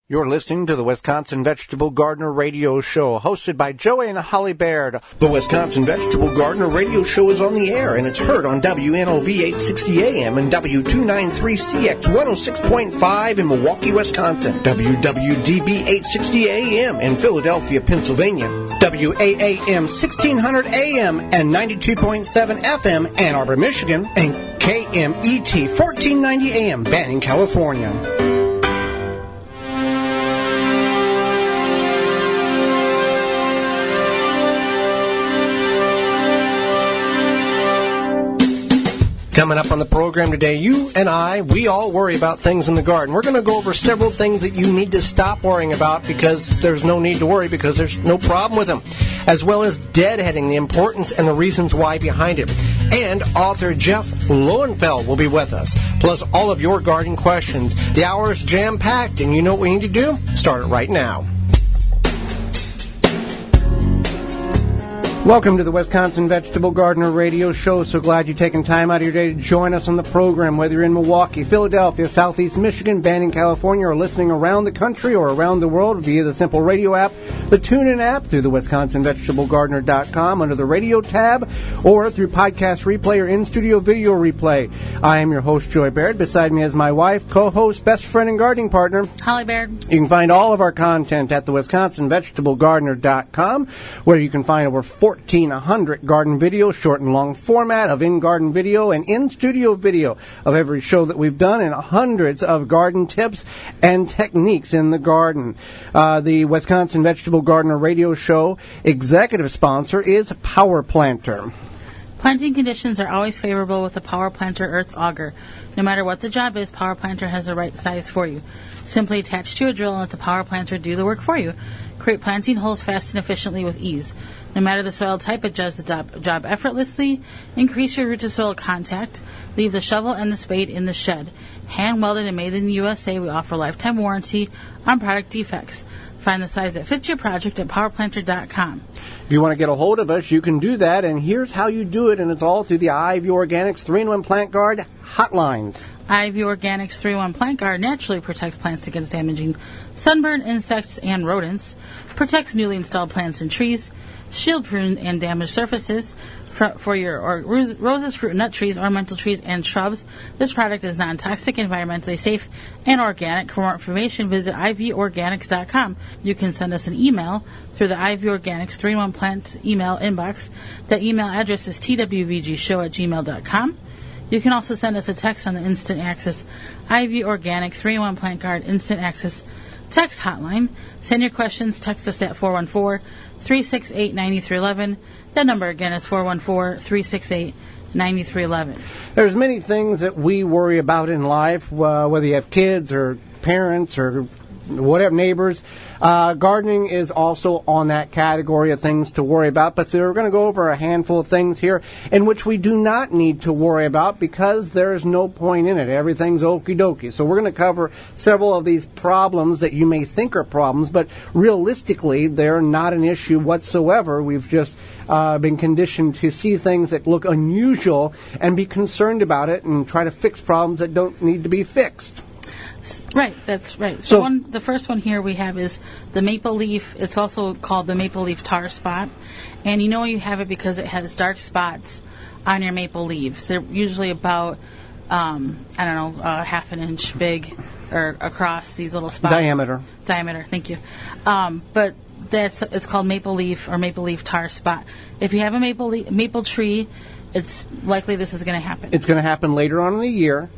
You're listening to the Wisconsin Vegetable Gardener Radio Show, hosted by Joey and Holly Baird. The Wisconsin Vegetable Gardener Radio Show is on the air, and it's heard on WNOV 860 AM and W293CX 106.5 in Milwaukee, Wisconsin, WWDB 860 AM in Philadelphia, Pennsylvania, WAAM 1600 AM and 92.7 FM Ann Arbor, Michigan, and KMET 1490 AM Banning, California. Coming up on the program today, you and I, we all worry about things in the garden. We're going to go over several things that you need to stop worrying about because there's no need to worry because there's no problem with them, as well as deadheading, the importance and the reasons why behind it. And author Jeff Lowenfels will be with us, plus all of your garden questions. The hour is jam-packed, and you know what we need to do? Start it right now. Welcome to the Wisconsin Vegetable Gardener Radio Show. So glad you're taking time out of your day to join us on the program, whether you're in Milwaukee, Philadelphia, Southeast Michigan, Banning, California, or listening around the country or around the world via the Simple Radio app, the TuneIn app, through the WisconsinVegetableGardener.com under the radio tab, or through podcast replay or in-studio video replay. I am your host, Joy Baird. Beside me is my wife, co-host, best friend, and gardening partner, Holly Baird. You can find all of our content at the WisconsinVegetableGardener.com, where you can find over 1,400 garden videos, short and long format of in-garden video and in-studio video of every show that we've done, and hundreds of garden tips and techniques in the garden. The Wisconsin Vegetable Gardener Radio Show executive sponsor is Power Planter. Planting conditions are always favorable with the Power Planter Earth Auger. No matter what the job is, Power Planter has the right size for you. Simply attach to a drill and let the Power Planter do the work for you. Create planting holes fast and efficiently with ease. No matter the soil type, it does the job effortlessly. Increase your root-to-soil contact. Leave the shovel and the spade in the shed. Hand-welded and made in the USA, we offer lifetime warranty on product defects. Find the size that fits your project at powerplanter.com. If you want to get a hold of us, you can do that, and here's how you do it, and it's all through the IV Organics 3-in-1 Plant Guard hotlines. IV Organics 3-in-1 Plant Guard naturally protects plants against damaging sunburn, insects, and rodents, protects newly installed plants and trees, shield prune and damaged surfaces for your roses, fruit and nut trees, ornamental trees, and shrubs. This product is non-toxic, environmentally safe, and organic. For more information, visit ivorganics.com. You can send us an email through the IV Organics 3-in-1 Plant email inbox. The email address is twvgshow@gmail.com. You can also send us a text on the Instant Access IV Organic 3-in-1 Plant Guard Instant Access text hotline. Send your questions. Text us at 414-368-9311. That number again is 414-368-9311. There's many things that we worry about in life, whether you have kids or parents or whatever, neighbors. Gardening is also on that category of things to worry about, but we're going to go over a handful of things here in which we do not need to worry about because there is no point in it. Everything's okie dokie. So we're going to cover several of these problems that you may think are problems, but realistically they're not an issue whatsoever. We've just been conditioned to see things that look unusual and be concerned about it and try to fix problems that don't need to be fixed. Right, that's right. So the first one here we have is the maple leaf. It's also called the maple leaf tar spot. And you know you have it because it has dark spots on your maple leaves. They're usually about, half an inch big or across these little spots. Diameter, thank you. But it's called maple leaf or maple leaf tar spot. If you have a maple tree, it's likely this is going to happen. It's going to happen later on in the year.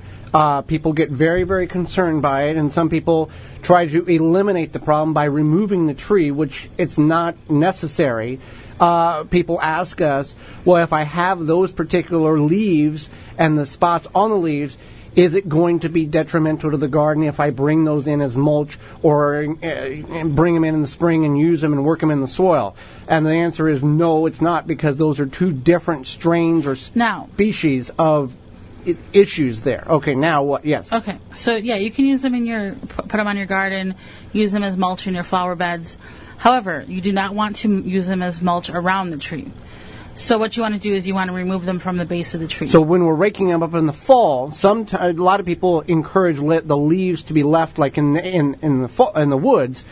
People get very, very concerned by it, and some people try to eliminate the problem by removing the tree, which it's not necessary. People ask us, well, if I have those particular leaves and the spots on the leaves, is it going to be detrimental to the garden if I bring those in as mulch or bring them in the spring and use them and work them in the soil? And the answer is no, it's not, because those are two different strains or species of issues there. Okay, now what? Yes. Okay, so yeah, you can use them put them on your garden, use them as mulch in your flower beds. However, you do not want to use them as mulch around the tree. So what you want to do is you want to remove them from the base of the tree. So when we're raking them up in the fall, a lot of people encourage the leaves to be left like in the woods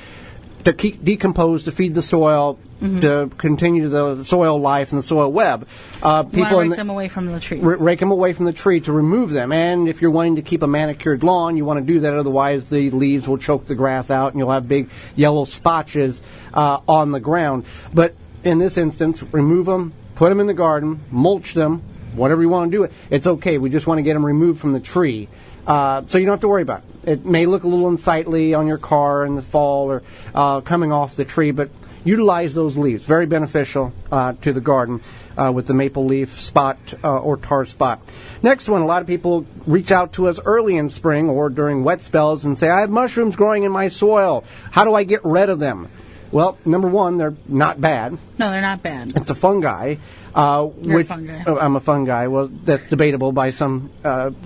to decompose, to feed the soil, to continue the soil life and the soil web. People rake them away from the tree. Rake them away from the tree to remove them. And if you're wanting to keep a manicured lawn, you want to do that. Otherwise, the leaves will choke the grass out, and you'll have big yellow spotches on the ground. But in this instance, remove them, put them in the garden, mulch them, whatever you want to do. It's okay. We just want to get them removed from the tree. So you don't have to worry about it. It may look a little unsightly on your car in the fall or coming off the tree, but utilize those leaves. Very beneficial to the garden with the maple leaf spot or tar spot. Next one, a lot of people reach out to us early in spring or during wet spells and say, I have mushrooms growing in my soil. How do I get rid of them? Well, number one, they're not bad. No, they're not bad. It's a fungi. You're a fungi. I'm a fungi. Well, that's debatable by some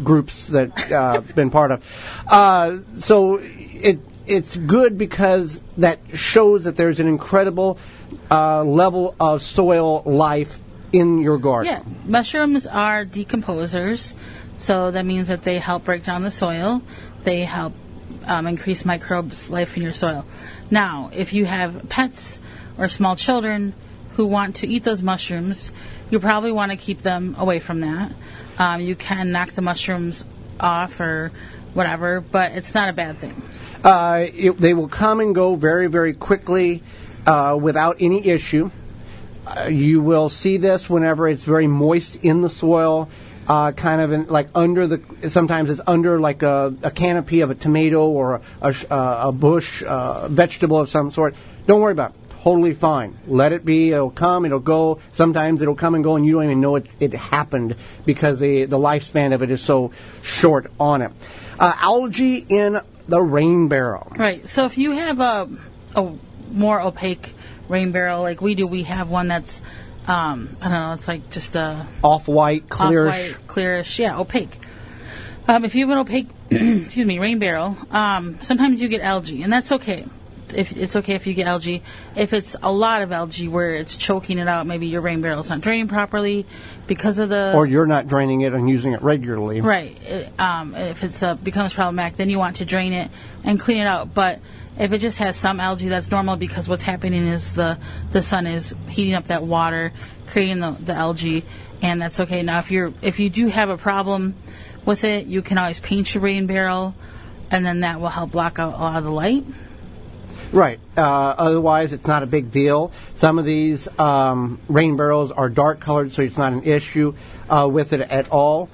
groups that I've been part of. So it's good because that shows that there's an incredible level of soil life in your garden. Yeah, mushrooms are decomposers, so that means that they help break down the soil. They help increase microbes' life in your soil. Now, if you have pets or small children who want to eat those mushrooms, you probably want to keep them away from that. You can knock the mushrooms off or whatever, but it's not a bad thing. They will come and go very, very quickly without any issue. You will see this whenever it's very moist in the soil. Kind of like sometimes it's under like a canopy of a tomato or a bush, vegetable of some sort. Don't worry about it. Totally fine. Let it be. It'll come, it'll go. Sometimes it'll come and go and you don't even know it happened because the lifespan of it is so short on it. Algae in the rain barrel. Right. So if you have a more opaque rain barrel like we do, we have one that's I don't know, it's like just a off-white, clearish. Clearish, yeah, opaque. If you have an opaque, rain barrel, sometimes you get algae, and that's okay. It's okay if you get algae. If it's a lot of algae where it's choking it out, maybe your rain barrel's not draining properly because of the... Or you're not draining it and using it regularly. Right. If it becomes problematic, then you want to drain it and clean it out. But if it just has some algae, that's normal because what's happening is the sun is heating up that water, creating the algae, and that's okay. Now, if you do have a problem with it, you can always paint your rain barrel, and then that will help block out a lot of the light. Right. Otherwise, it's not a big deal. Some of these rain barrels are dark colored, so it's not an issue with it at all.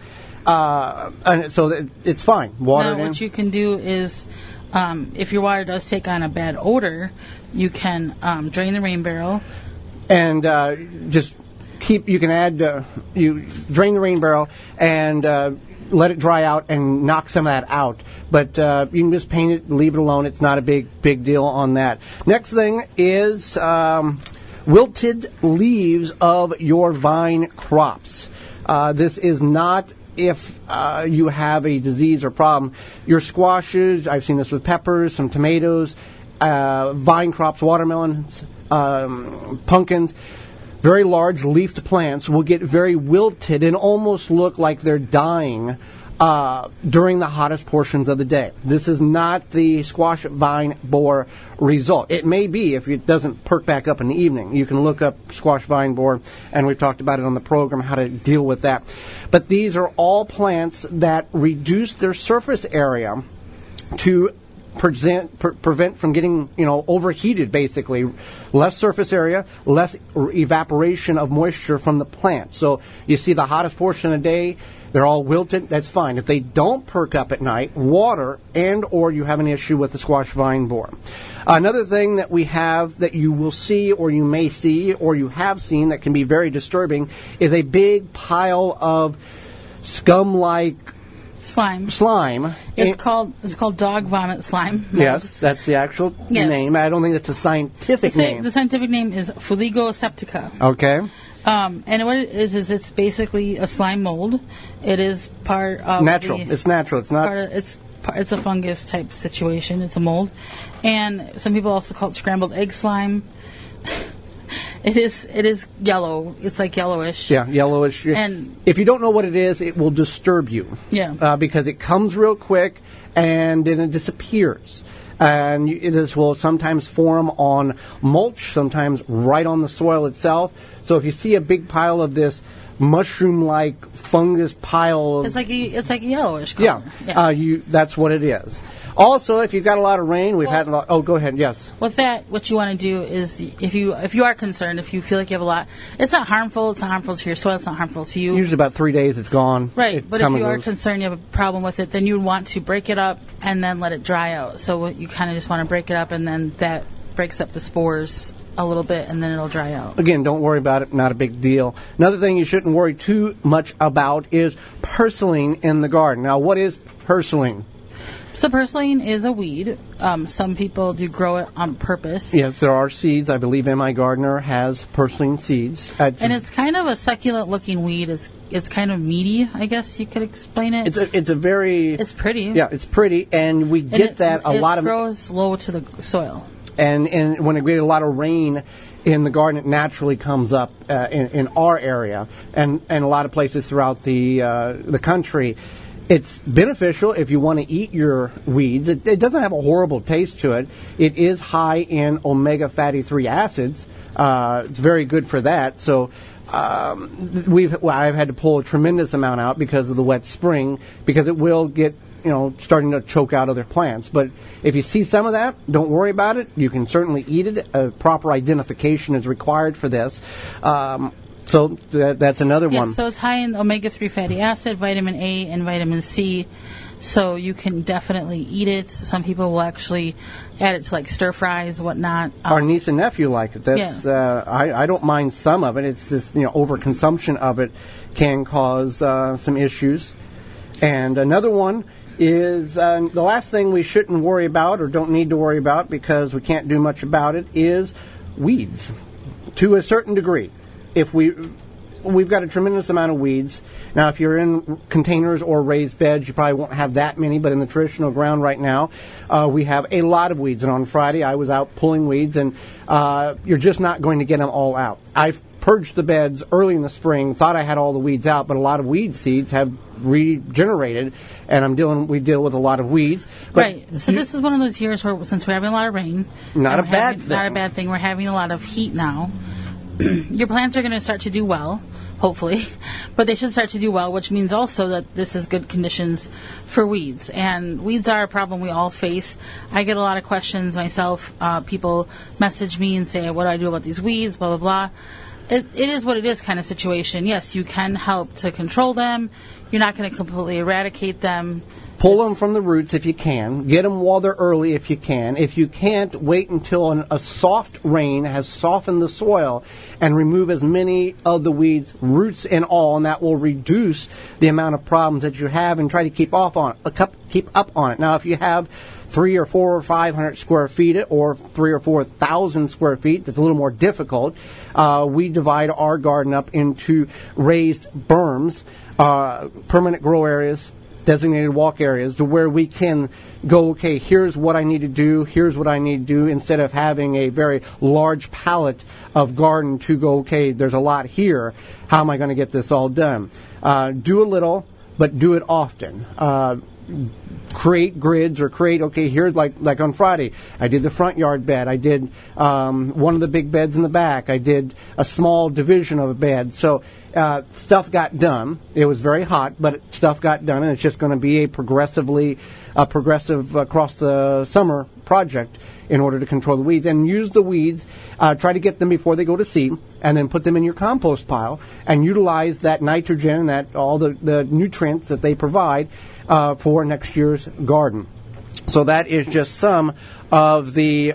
And so it's fine. Water it in. What you can do is, if your water does take on a bad odor, you can drain the rain barrel. And you can add, you drain the rain barrel and let it dry out and knock some of that out. But you can just paint it, leave it alone. It's not a big deal on that. Next thing is wilted leaves of your vine crops. This is not if you have a disease or problem. Your squashes, I've seen this with peppers, some tomatoes, vine crops, watermelons, pumpkins, very large leafed plants will get very wilted and almost look like they're dying during the hottest portions of the day. This is not the squash vine borer result. It may be if it doesn't perk back up in the evening. You can look up squash vine borer, and we've talked about it on the program, how to deal with that. But these are all plants that reduce their surface area to prevent from getting, overheated, basically. Less surface area, less evaporation of moisture from the plant. So you see the hottest portion of the day, they're all wilted, that's fine. If they don't perk up at night, water and or you have an issue with the squash vine borer. Another thing that we have that you will see or you may see or you have seen that can be very disturbing is a big pile of scum-like slime. It's called dog vomit slime. Yes, that's the actual name. I don't think that's a scientific name. The scientific name is Fuligo septica. Okay. And what it is it's basically a slime mold. It is part of natural. It's natural. It's not. It's a fungus type situation. It's a mold, and some people also call it scrambled egg slime. It is yellow. It's like yellowish. Yeah, yellowish. And if you don't know what it is, it will disturb you. Yeah. Because it comes real quick and then it disappears. And this will sometimes form on mulch, sometimes right on the soil itself. So if you see a big pile of this mushroom-like fungus pile, it's like yellowish color. Yeah. That's what it is. Also, if you've got a lot of rain, we've had a lot. Oh, go ahead. Yes. With that, what you want to do is, if you are concerned, if you feel like you have a lot, it's not harmful. It's not harmful to your soil. It's not harmful to you. Usually about 3 days, it's gone. Right. But if you are concerned, you have a problem with it, then you would want to break it up and then let it dry out. So you kind of just want to break it up, and then that breaks up the spores a little bit, and then it'll dry out. Again, don't worry about it. Not a big deal. Another thing you shouldn't worry too much about is purslane in the garden. Now, what is purslane? So purslane is a weed. Some people do grow it on purpose. Yes, there are seeds. I believe M.I. Gardner has purslane seeds. And it's kind of a succulent-looking weed. It's kind of meaty, I guess you could explain it. It's pretty. Yeah, it's pretty, and we get it lot of... It grows low to the soil. And when we get a lot of rain in the garden, it naturally comes up in our area and a lot of places throughout the country. It's beneficial if you want to eat your weeds. It doesn't have a horrible taste to it. It is high in omega fatty 3 acids. It's very good for that. So I've had to pull a tremendous amount out because of the wet spring, because it will get starting to choke out other plants. But if you see some of that, don't worry about it. You can certainly eat it. A proper identification is required for this. So that's another one. So it's high in omega-3 fatty acid, vitamin A, and vitamin C. So you can definitely eat it. Some people will actually add it to like stir fries, whatnot. Our niece and nephew like it. That's I don't mind some of it. It's just overconsumption of it can cause some issues. And another one is the last thing we shouldn't worry about or don't need to worry about because we can't do much about it is weeds to a certain degree. If we've got a tremendous amount of weeds. Now, if you're in containers or raised beds, you probably won't have that many, but in the traditional ground right now, we have a lot of weeds. And on Friday, I was out pulling weeds, and you're just not going to get them all out. I've purged the beds early in the spring, thought I had all the weeds out, but a lot of weed seeds have regenerated, and we deal with a lot of weeds. But right. So this is one of those years where, since we're having a lot of rain, not a bad thing. We're having a lot of heat now. Your plants are going to start to do well, hopefully, but they should start to do well, which means also that this is good conditions for weeds. And weeds are a problem we all face. I get a lot of questions myself. People message me and say, what do I do about these weeds, blah, blah, blah. It is what it is kind of situation. Yes, you can help to control them. You're not going to completely eradicate them. Pull them from the roots if you can. Get them while they're early if you can. If you can't, wait until a soft rain has softened the soil and remove as many of the weeds, roots and all, and that will reduce the amount of problems that you have and try to keep up on it. Now, if you have 300 or 400 or 500 square feet or 3,000 or 4,000 square feet, that's a little more difficult. We divide our garden up into raised berms, permanent grow areas, designated walk areas, to where we can go, okay, here's what I need to do, instead of having a very large palette of garden to go, okay, there's a lot here, how am I going to get this all done? Do a little, but do it often. Create grids or here's like on Friday, I did the front yard bed, I did one of the big beds in the back, I did a small division of a bed, so stuff got done. It was very hot, but stuff got done, and it's just going to be a progressive across the summer project in order to control the weeds. And use the weeds, try to get them before they go to seed, and then put them in your compost pile, and utilize that nitrogen and all the nutrients that they provide for next year's garden. So that is just some of the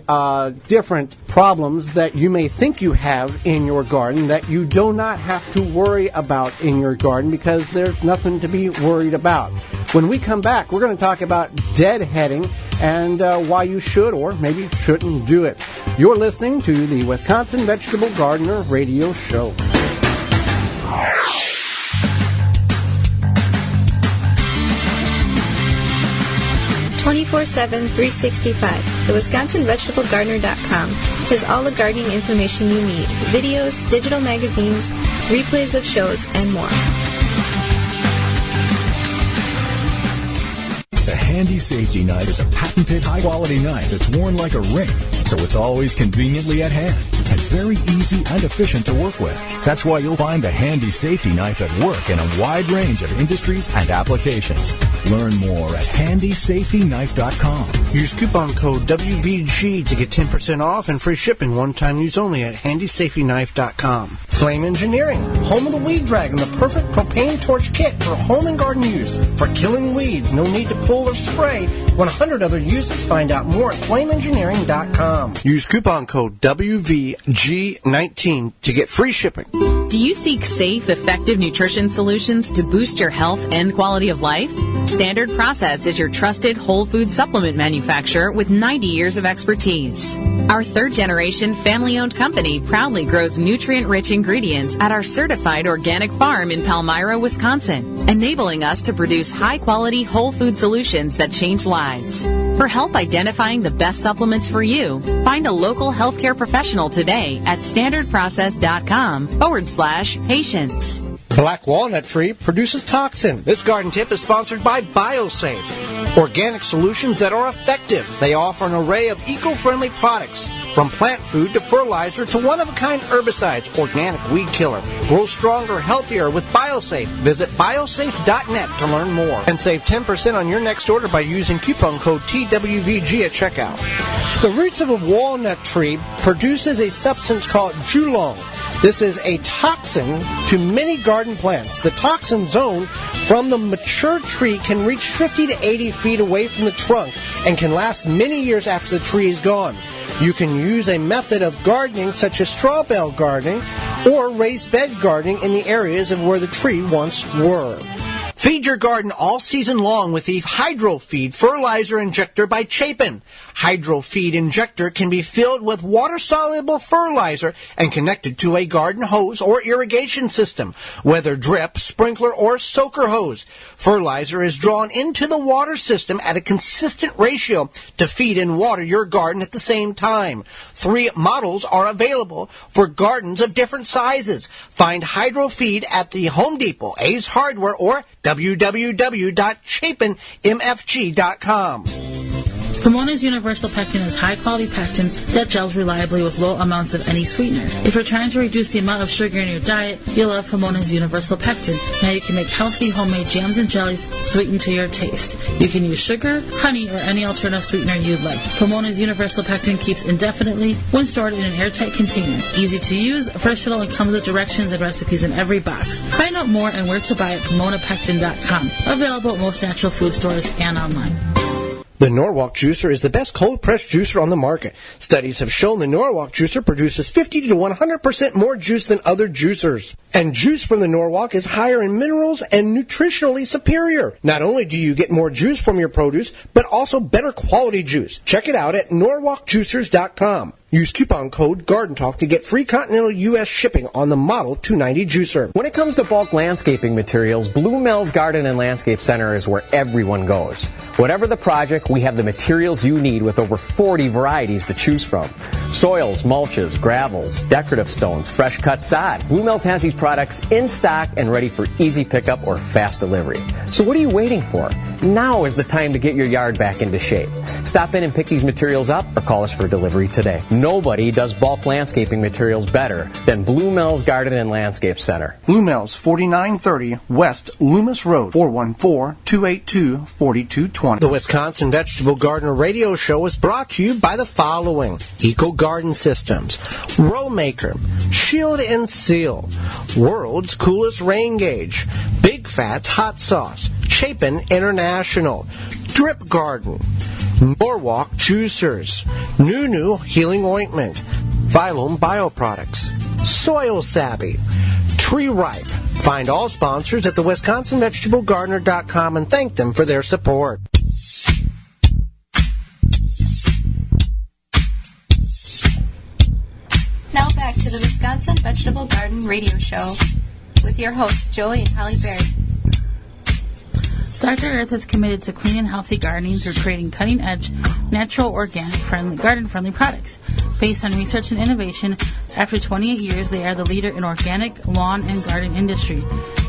different problems that you may think you have in your garden that you do not have to worry about in your garden, because there's nothing to be worried about. When we come back, we're going to talk about deadheading and why you should or maybe shouldn't do it. You're listening to the Wisconsin Vegetable Gardener Radio Show. 24/7, 365. The WisconsinVegetableGardener.com has all the gardening information you need, videos, digital magazines, replays of shows, and more. The Handy Safety Knife is a patented high-quality knife that's worn like a ring, so it's always conveniently at hand and very easy and efficient to work with. That's why you'll find the Handy Safety Knife at work in a wide range of industries and applications. Learn more at handysafetyknife.com. Use coupon code WVG to get 10% off and free shipping, one-time use only at handysafetyknife.com. Flame Engineering, home of the Weed Dragon, the perfect propane torch kit for home and garden use. For killing weeds, no need to pull or spray. 100 other uses. Find out more at flameengineering.com. Use coupon code WVG19 to get free shipping. Do you seek safe, effective nutrition solutions to boost your health and quality of life? Standard Process is your trusted whole food supplement manufacturer with 90 years of expertise. Our third-generation family-owned company proudly grows nutrient-rich ingredients at our certified organic farm in Palmyra, Wisconsin, enabling us to produce high-quality whole food solutions that change lives. For help identifying the best supplements for you, find a local healthcare professional today at standardprocess.com/patients. Black walnut tree produces toxin. This garden tip is sponsored by BioSafe. Organic solutions that are effective. They offer an array of eco-friendly products, from plant food to fertilizer to one-of-a-kind herbicides. Organic weed killer. Grow stronger, healthier with BioSafe. Visit biosafe.net to learn more. And save 10% on your next order by using coupon code TWVG at checkout. The roots of a walnut tree produces a substance called Julong. This is a toxin to many garden plants. The toxin zone from the mature tree can reach 50 to 80 feet away from the trunk and can last many years after the tree is gone. You can use a method of gardening such as straw bale gardening or raised bed gardening in the areas of where the tree once were. Feed your garden all season long with the Hydro Feed Fertilizer Injector by Chapin. Hydro Feed Injector can be filled with water-soluble fertilizer and connected to a garden hose or irrigation system, whether drip, sprinkler, or soaker hose. Fertilizer is drawn into the water system at a consistent ratio to feed and water your garden at the same time. 3 models are available for gardens of different sizes. Find Hydro Feed at the Home Depot, Ace Hardware, or www.chapinmfg.com. Pomona's Universal Pectin is high-quality pectin that gels reliably with low amounts of any sweetener. If you're trying to reduce the amount of sugar in your diet, you'll love Pomona's Universal Pectin. Now you can make healthy homemade jams and jellies sweetened to your taste. You can use sugar, honey, or any alternative sweetener you'd like. Pomona's Universal Pectin keeps indefinitely when stored in an airtight container. Easy to use, versatile, and comes with directions and recipes in every box. Find out more and where to buy at PomonaPectin.com. Available at most natural food stores and online. The Norwalk Juicer is the best cold-pressed juicer on the market. Studies have shown the Norwalk Juicer produces 50 to 100% more juice than other juicers. And juice from the Norwalk is higher in minerals and nutritionally superior. Not only do you get more juice from your produce, but also better quality juice. Check it out at norwalkjuicers.com. Use coupon code GARDENTALK to get free continental U.S. shipping on the Model 290 juicer. When it comes to bulk landscaping materials, Blue Mills Garden and Landscape Center is where everyone goes. Whatever the project, we have the materials you need with over 40 varieties to choose from. Soils, mulches, gravels, decorative stones, fresh cut sod. Blue Mills has these products in stock and ready for easy pickup or fast delivery. So what are you waiting for? Now is the time to get your yard back into shape. Stop in and pick these materials up or call us for delivery today. Nobody does bulk landscaping materials better than Blue Mills Garden and Landscape Center. Blue Mills, 4930 West Loomis Road, 414-282-4220. The Wisconsin Vegetable Gardener Radio Show is brought to you by the following: Eco Garden Systems, Row Maker, Shield and Seal, World's Coolest Rain Gauge, Big Fats Hot Sauce, Chapin International, Drip Garden, Norwalk Juicers, Nunu Healing Ointment, Phylum Bioproducts, Soil Savvy, Tree Ripe. Find all sponsors at the WisconsinVegetableGardener.com and thank them for their support. Now back to the Wisconsin Vegetable Garden Radio Show with your hosts, Joey and Holly Berry. Dr. Earth is committed to clean and healthy gardening through creating cutting-edge, natural, organic, garden-friendly products. Based on research and innovation, after 28 years, they are the leader in organic lawn and garden industry.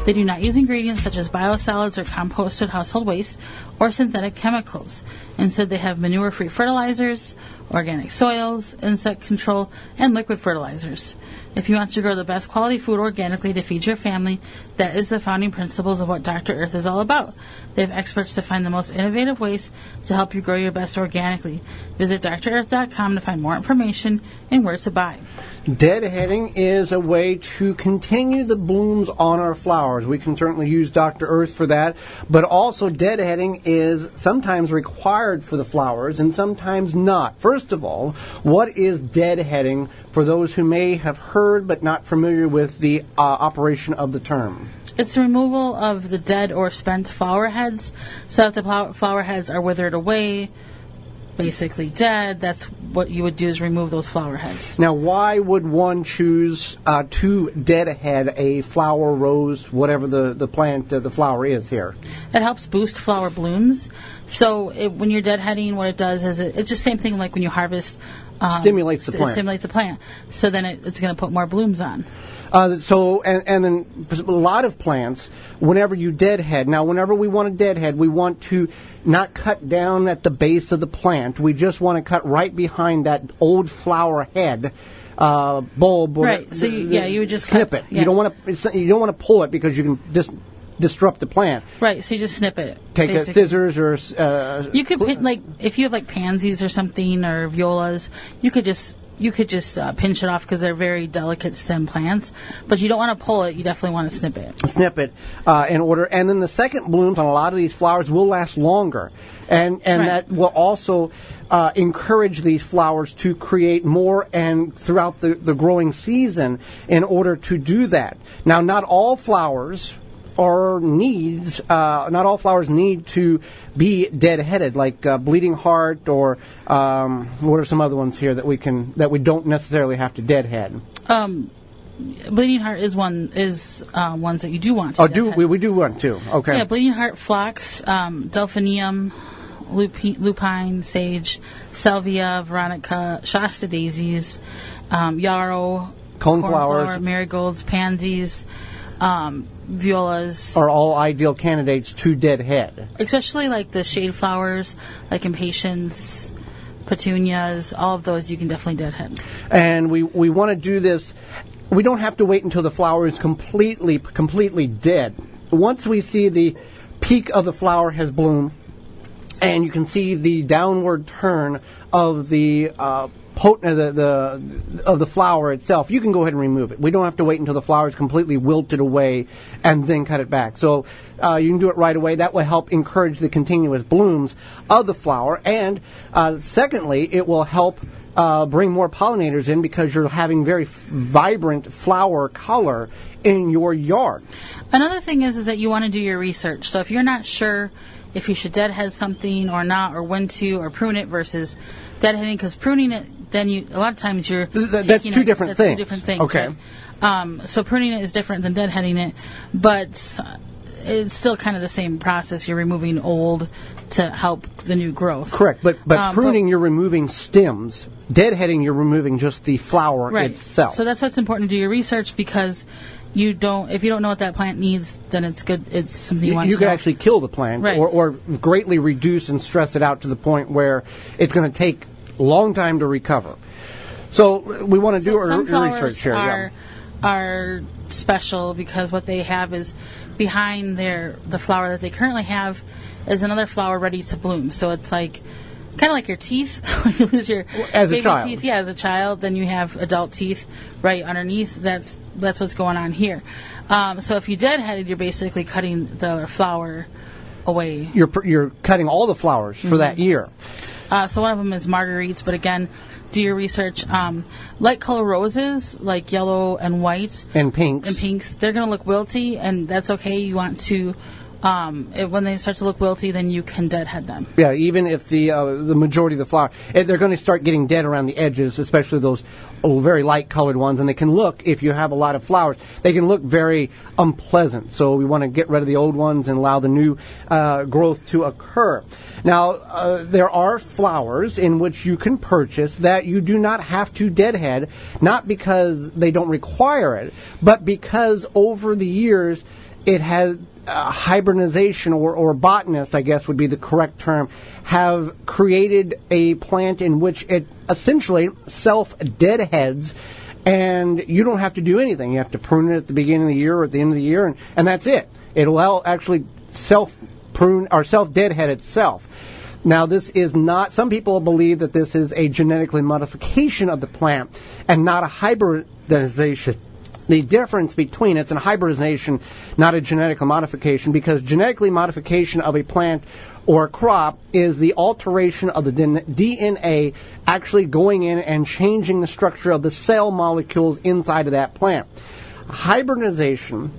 They do not use ingredients such as biosolids or composted household waste or synthetic chemicals. Instead, they have manure-free fertilizers, organic soils, insect control, and liquid fertilizers. If you want to grow the best quality food organically to feed your family, that is the founding principles of what Dr. Earth is all about. They have experts to find the most innovative ways to help you grow your best organically. Visit drearth.com to find more information and where to buy. Deadheading is a way to continue the blooms on our flowers. We can certainly use Dr. Earth for that, but also deadheading is sometimes required for the flowers and sometimes not. First of all, what is deadheading for those who may have heard but not familiar with the operation of the term? It's the removal of the dead or spent flower heads. So if the flower heads are withered away, basically dead, that's what you would do, is remove those flower heads. Now, why would one choose to deadhead a flower, rose, whatever the plant, the flower is here? It helps boost flower blooms. So when you're deadheading, what it does is it's just the same thing like when you harvest. Stimulates the plant. It stimulates the plant. So then it's going to put more blooms on. And then a lot of plants, whenever you deadhead, now whenever we want to deadhead, we want to not cut down at the base of the plant. We just want to cut right behind that old flower head bulb. Right. So you would just snip cut, it. Yeah. You don't want to pull it because you can just disrupt the plant. Right. So you just snip it. Take a scissors or you could if you have like pansies or something or violas, you could just pinch it off because they're very delicate stem plants. But you don't want to pull it. You definitely want to snip it. Snip it in order. And then the second blooms on a lot of these flowers will last longer. And right. That will also encourage these flowers to create more and throughout the growing season in order to do that. Now, not all flowers need to be deadheaded, like bleeding heart, or what are some other ones here that we don't necessarily have to deadhead? Bleeding heart is ones that you do want to deadhead. We do want to. Okay. Yeah, bleeding heart, phlox, delphinium, lupine, sage, salvia, veronica, shasta daisies, yarrow, coneflowers, marigolds, pansies, violas are all ideal candidates to deadhead. Especially like the shade flowers, like impatiens, petunias, all of those you can definitely deadhead. And we want to do this. We don't have to wait until the flower is completely dead. Once we see the peak of the flower has bloomed, and you can see the downward turn of the of the flower itself, you can go ahead and remove it. We don't have to wait until the flower is completely wilted away and then cut it back. So you can do it right away. That will help encourage the continuous blooms of the flower. And secondly, it will help bring more pollinators in because you're having very vibrant flower color in your yard. Another thing is that you want to do your research. So if you're not sure if you should deadhead something or not, or when to, or prune it versus deadheading, because pruning it, then a lot of times you're that's two different things. Okay. Right? So pruning it is different than deadheading it, but it's still kind of the same process. You're removing old to help the new growth. Correct, but pruning, you're removing stems. Deadheading, you're removing just the flower itself. So that's what's important to do your research, because if you don't know what that plant needs, then it's good. It's something you want to know. You could actually kill the plant, right, or greatly reduce and stress it out to the point where it's going to take a long time to recover. So we want to do our research here. Are special because what they have is behind the flower that they currently have is another flower ready to bloom. So it's like kind of like your teeth. When you lose your baby teeth, as a child, then you have adult teeth right underneath. That's what's going on here. So if you deadheaded, you're basically cutting the flower away. You're cutting all the flowers for that year. So one of them is marguerites, but again, do your research. Light color roses, like yellow and white. And pinks. They're going to look wilty, and that's okay. You want to When they start to look wilty, then you can deadhead them. Yeah, even if the majority of the flower, they're going to start getting dead around the edges, especially those very light-colored ones, and they can look, if you have a lot of flowers, they can look very unpleasant. So we want to get rid of the old ones and allow the new growth to occur. Now, there are flowers in which you can purchase that you do not have to deadhead, not because they don't require it, but because over the years it has hybridization or botanists, I guess would be the correct term, have created a plant in which it essentially self-deadheads, and you don't have to do anything. You have to prune it at the beginning of the year or at the end of the year, and that's it. It'll actually self-prune or self-deadhead itself. Now, this is not, some people believe that this is a genetically modification of the plant and not a hybridization. The difference between it's a hybridization, not a genetic modification, because genetically modification of a plant or a crop is the alteration of the DNA actually going in and changing the structure of the cell molecules inside of that plant. Hybridization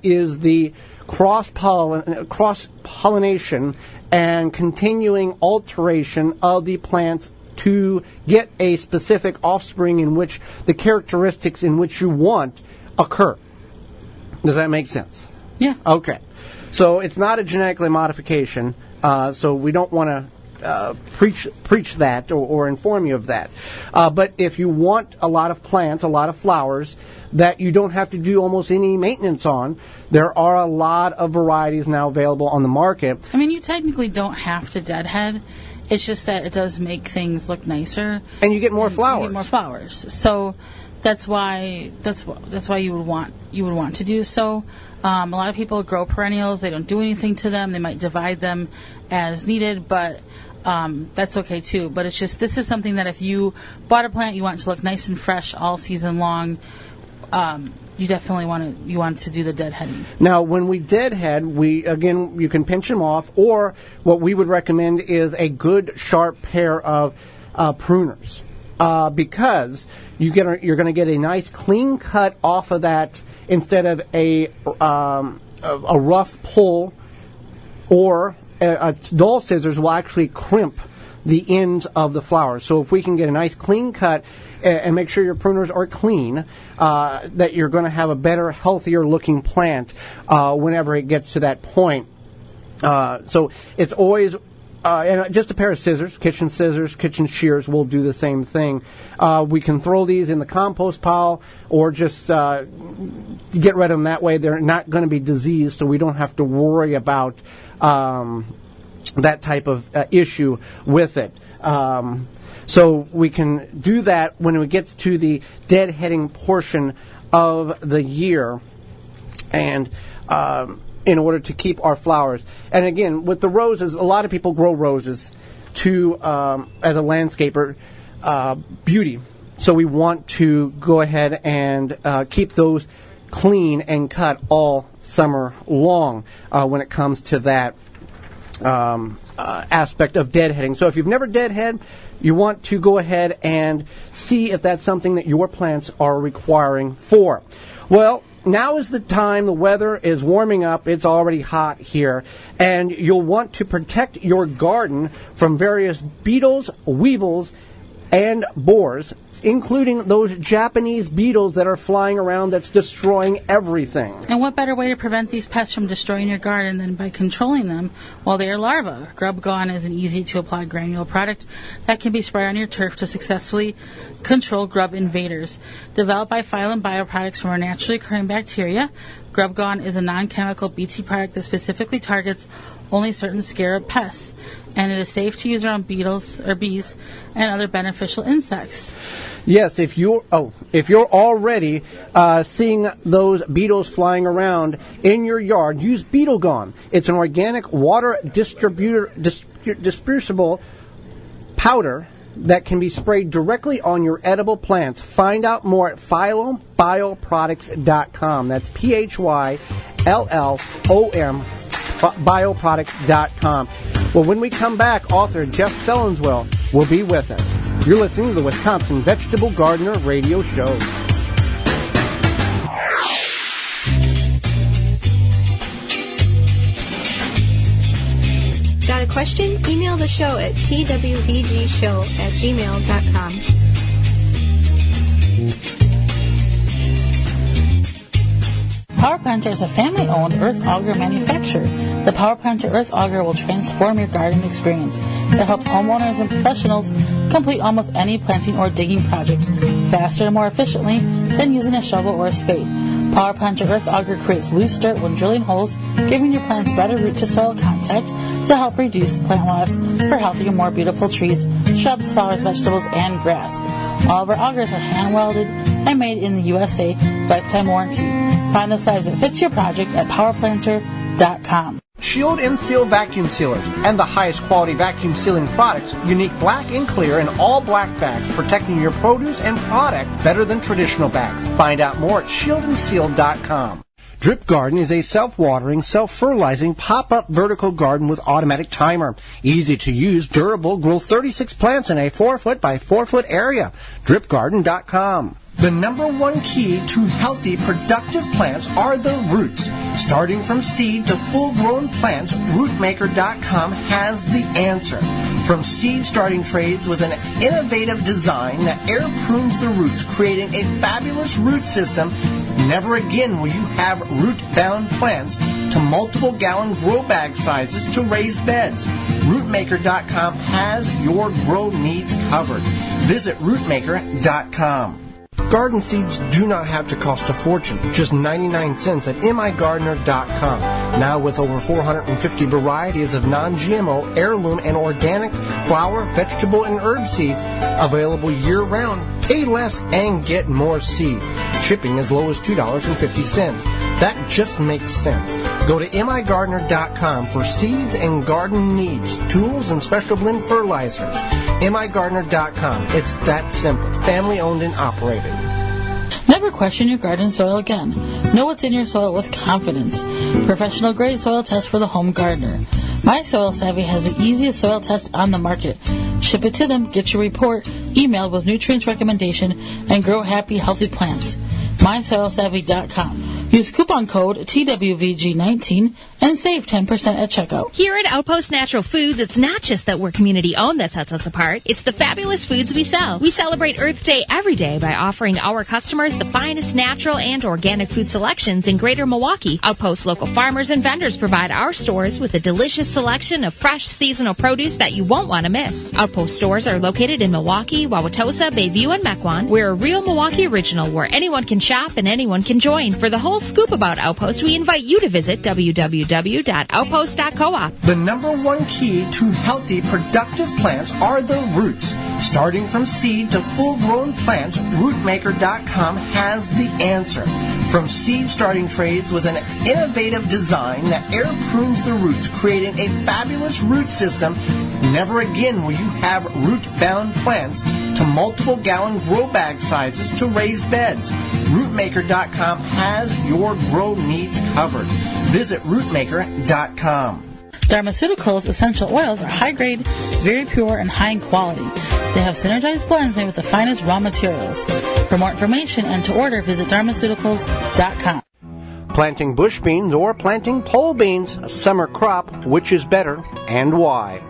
is the cross-pollination and continuing alteration of the plants to get a specific offspring in which the characteristics in which you want occur. Does that make sense? Yeah. Okay. So it's not a genetically modification, so we don't want to preach that or inform you of that. But if you want a lot of plants, a lot of flowers, that you don't have to do almost any maintenance on, there are a lot of varieties now available on the market. I mean, you technically don't have to deadhead. It's just that it does make things look nicer, and you get more flowers. You get more flowers. So that's why you would want to do so. A lot of people grow perennials. They don't do anything to them. They might divide them as needed, but that's okay too. But it's just, this is something that if you bought a plant, you want it to look nice and fresh all season long. You definitely want to do the deadheading. Now, when we deadhead, you can pinch them off, or what we would recommend is a good sharp pair of pruners, because you're going to get a nice clean cut off of that instead of a rough pull, or a dull scissors will actually crimp the ends of the flowers. So if we can get a nice clean cut and make sure your pruners are clean, that you're going to have a better, healthier looking plant whenever it gets to that point. So it's always, and just a pair of scissors, kitchen shears will do the same thing. We can throw these in the compost pile or just get rid of them that way. They're not going to be diseased, so we don't have to worry about that type of issue with it. So we can do that when it gets to the deadheading portion of the year, and in order to keep our flowers. And again, with the roses, a lot of people grow roses to as a landscaper beauty. So we want to go ahead and keep those clean and cut all summer long when it comes to that aspect of deadheading. So if you've never deadhead, you want to go ahead and see if that's something that your plants are requiring for. Well, now is the time. The weather is warming up. It's already hot here. And you'll want to protect your garden from various beetles, weevils, and borers, including those Japanese beetles that are flying around that's destroying everything. And what better way to prevent these pests from destroying your garden than by controlling them while they are larvae? Grub Gone is an easy-to-apply granule product that can be sprayed on your turf to successfully control grub invaders. Developed by Phylum Bioproducts from our naturally occurring bacteria, Grub Gone is a non-chemical BT product that specifically targets only certain scarab pests, and it is safe to use around beetles or bees and other beneficial insects. Yes, if you're already seeing those beetles flying around in your yard, use Beetle Gone. It's an organic water dispersible powder that can be sprayed directly on your edible plants. Find out more at phylombioproducts.com. That's PHYLLOM bioproducts.com. Well, when we come back, author Jeff Lowenfels will be with us. You're listening to the Wisconsin Vegetable Gardener Radio Show. question? Email the show at twvgshow@gmail.com. Power Planter is a family-owned earth auger manufacturer. The Power Planter earth auger will transform your garden experience. It helps homeowners and professionals complete almost any planting or digging project faster and more efficiently than using a shovel or a spade. Power Planter earth auger creates loose dirt when drilling holes, giving your plants better root-to-soil contact to help reduce plant loss for healthier, more beautiful trees, shrubs, flowers, vegetables, and grass. All of our augers are hand-welded and made in the USA, lifetime warranty. Find the size that fits your project at powerplanter.com. Shield and Seal vacuum sealers and the highest quality vacuum sealing products, unique black and clear and all black bags, protecting your produce and product better than traditional bags. Find out more at shieldandseal.com. Drip Garden is a self-watering, self-fertilizing, pop-up vertical garden with automatic timer. Easy to use, durable, grow 36 plants in a 4-foot by 4-foot area. dripgarden.com. The number one key to healthy, productive plants are the roots. Starting from seed to full-grown plants, rootmaker.com has the answer. From seed starting trays with an innovative design that air prunes the roots, creating a fabulous root system, never again will you have root-bound plants, to multiple gallon grow bag sizes to raised beds. Rootmaker.com has your grow needs covered. Visit rootmaker.com. Garden seeds do not have to cost a fortune, just 99 cents at migardener.com. Now with over 450 varieties of non-GMO, heirloom, and organic flower, vegetable, and herb seeds available year-round. Pay less and get more seeds. Shipping as low as $2.50. That just makes sense. Go to migardener.com for seeds and garden needs, tools, and special blend fertilizers. migardener.com. It's that simple. Family owned and operated. Never question your garden soil again. Know what's in your soil with confidence. Professional grade soil test for the home gardener. My Soil Savvy has the easiest soil test on the market. Ship it to them, get your report, emailed with nutrients recommendation, and grow happy, healthy plants. MySoilSavvy.com. Use coupon code TWVG19 and save 10% at checkout. Here at Outpost Natural Foods, it's not just that we're community-owned that sets us apart. It's the fabulous foods we sell. We celebrate Earth Day every day by offering our customers the finest natural and organic food selections in Greater Milwaukee. Outpost local farmers and vendors provide our stores with a delicious selection of fresh seasonal produce that you won't want to miss. Outpost stores are located in Milwaukee, Wauwatosa, Bayview, and Mequon. We're a real Milwaukee original where anyone can shop and anyone can join. For the whole scoop about Outpost, we invite you to visit www.outpost.coop. The number one key to healthy, productive plants are the roots. Starting from seed to full-grown plants, rootmaker.com has the answer. From seed starting trays with an innovative design that air prunes the roots, creating a fabulous root system, never again will you have root-bound plants, to multiple gallon grow bag sizes to raised beds. Rootmaker.com has your grow needs covered. Visit rootmaker.com. Pharmaceuticals essential oils are high grade, very pure, and high in quality. They have synergized blends made with the finest raw materials. For more information and to order, visit pharmaceuticals.com. Planting bush beans or planting pole beans, a summer crop, which is better and why?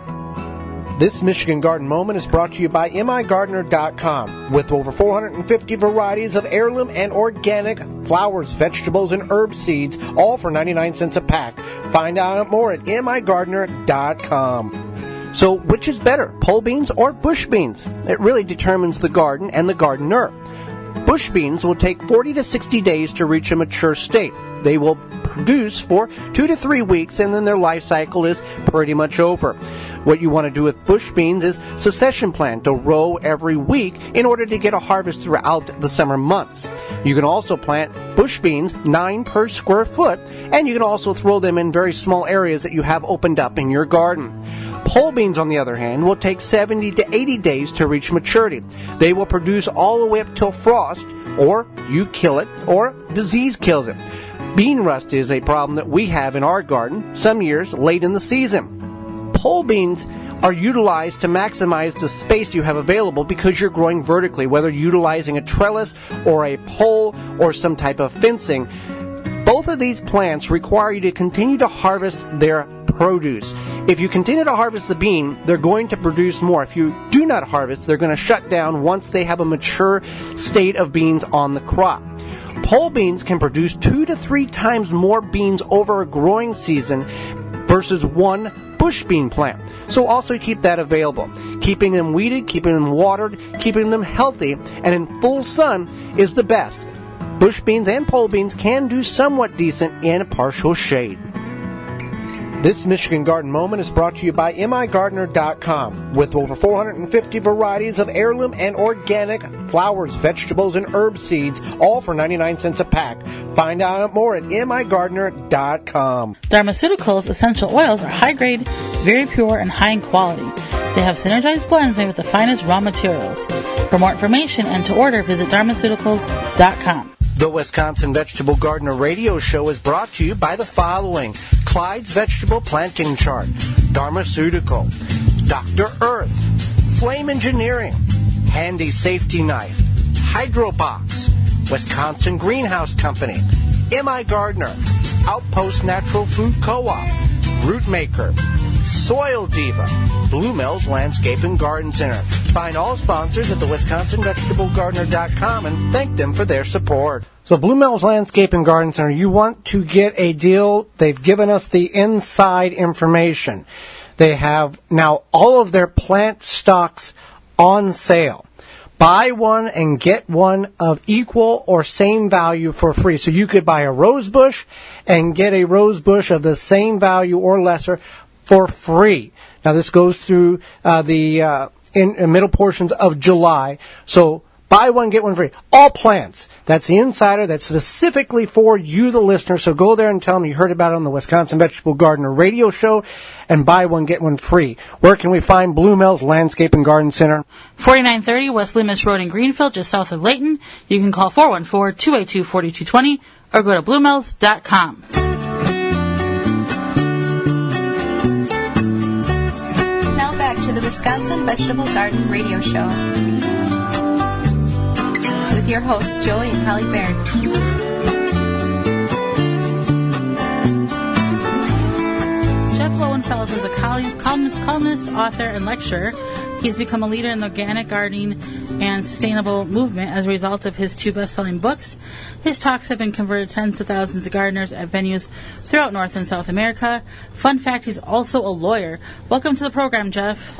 This Michigan Garden Moment is brought to you by migardener.com. With over 450 varieties of heirloom and organic flowers, vegetables, and herb seeds, all for 99 cents a pack. Find out more at migardener.com. So, which is better, pole beans or bush beans? It really determines the garden and the gardener. Bush beans will take 40 to 60 days to reach a mature state. They will produce for 2 to 3 weeks, and then their life cycle is pretty much over. What you want to do with bush beans is succession plant a row every week in order to get a harvest throughout the summer months. You can also plant bush beans 9 per square foot, and you can also throw them in very small areas that you have opened up in your garden. Pole beans, on the other hand, will take 70 to 80 days to reach maturity. They will produce all the way up till frost, or you kill it, or disease kills it. Bean rust is a problem that we have in our garden, some years late in the season. Pole beans are utilized to maximize the space you have available because you're growing vertically, whether utilizing a trellis or a pole or some type of fencing. Both of these plants require you to continue to harvest their produce. If you continue to harvest the bean, they're going to produce more. If you do not harvest, they're going to shut down once they have a mature state of beans on the crop. Pole beans can produce 2 to 3 times more beans over a growing season versus one bush bean plant. So also keep that available. Keeping them weeded, keeping them watered, keeping them healthy, and in full sun is the best. Bush beans and pole beans can do somewhat decent in partial shade. This Michigan Garden Moment is brought to you by migardener.com. With over 450 varieties of heirloom and organic flowers, vegetables, and herb seeds, all for 99 cents a pack. Find out more at migardener.com. Dharmaceuticals essential oils are high grade, very pure, and high in quality. They have synergized blends made with the finest raw materials. For more information and to order, visit dharmaceuticals.com. The Wisconsin Vegetable Gardener Radio Show is brought to you by the following: Clyde's Vegetable Planting Chart, Dharmaceutical, Dr. Earth, Flame Engineering, Handy Safety Knife, Hydrobox, Wisconsin Greenhouse Company, M.I. Gardner, Outpost Natural Food Co-op, Rootmaker, Soil Diva, Blue Mills Landscape and Garden Center. Find all sponsors at the WisconsinVegetableGardener.com and thank them for their support. So Blue Mills Landscape and Garden Center, you want to get a deal, they've given us the inside information. They have now all of their plant stocks on sale. Buy one and get one of equal or same value for free. So you could buy a rose bush and get a rose bush of the same value or lesser for free. Now this goes through the middle portions of July. So buy one, get one free. All plants. That's the insider. That's specifically for you, the listener. So go there and tell them you heard about it on the Wisconsin Vegetable Gardener Radio Show and buy one, get one free. Where can we find Blue Mills Landscape and Garden Center? 4930 West Loomis Road in Greenfield, just south of Layton. You can call 414-282-4220 or go to bluemills.com. Now back to the Wisconsin Vegetable Garden Radio Show with your hosts, Joey and Holly Baird. Jeff Lowenfels is a columnist, author, and lecturer. He's become a leader in the organic gardening and sustainable movement as a result of his 2 best-selling books. His talks have been converted tens of thousands of gardeners at venues throughout North and South America. Fun fact, he's also a lawyer. Welcome to the program, Jeff.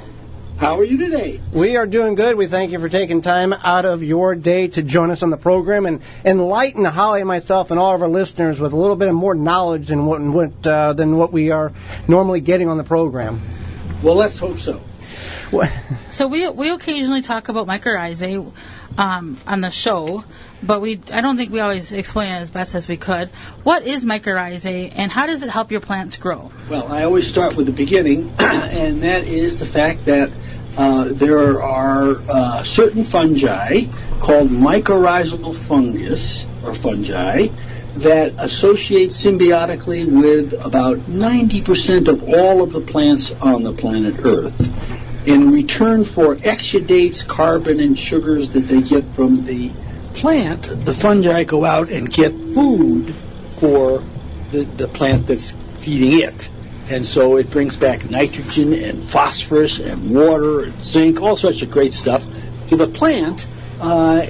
How are you today? We are doing good. We thank you for taking time out of your day to join us on the program and enlighten Holly and myself and all of our listeners with a little bit of more knowledge than what we are normally getting on the program. Well, let's hope so. So we occasionally talk about mycorrhizae on the show, but I don't think we always explain it as best as we could. What is mycorrhizae, and how does it help your plants grow? Well, I always start with the beginning, and that is the fact that there are certain fungi called mycorrhizal fungus, or fungi, that associate symbiotically with about 90% of all of the plants on the planet Earth. In return for exudates, carbon, and sugars that they get from the plant, the fungi go out and get food for the plant that's feeding it. And so it brings back nitrogen and phosphorus and water and zinc, all sorts of great stuff to the plant